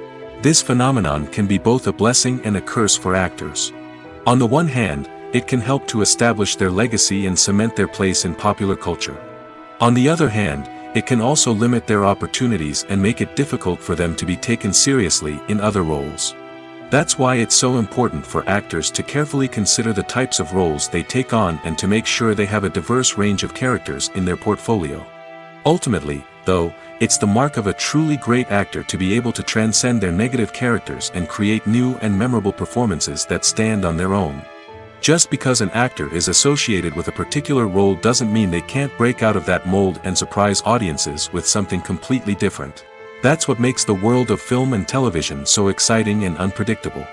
B: This phenomenon can be both a blessing and a curse for actors. On the one hand, it can help to establish their legacy and cement their place in popular culture. On the other hand, it can also limit their opportunities and make it difficult for them to be taken seriously in other roles. That's why it's so important for actors to carefully consider the types of roles they take on and to make sure they have a diverse range of characters in their portfolio. Ultimately, though, it's the mark of a truly great actor to be able to transcend their negative characters and create new and memorable performances that stand on their own. Just because an actor is associated with a particular role doesn't mean they can't break out of that mold and surprise audiences with something completely different. That's what makes the world of film and television so exciting and unpredictable.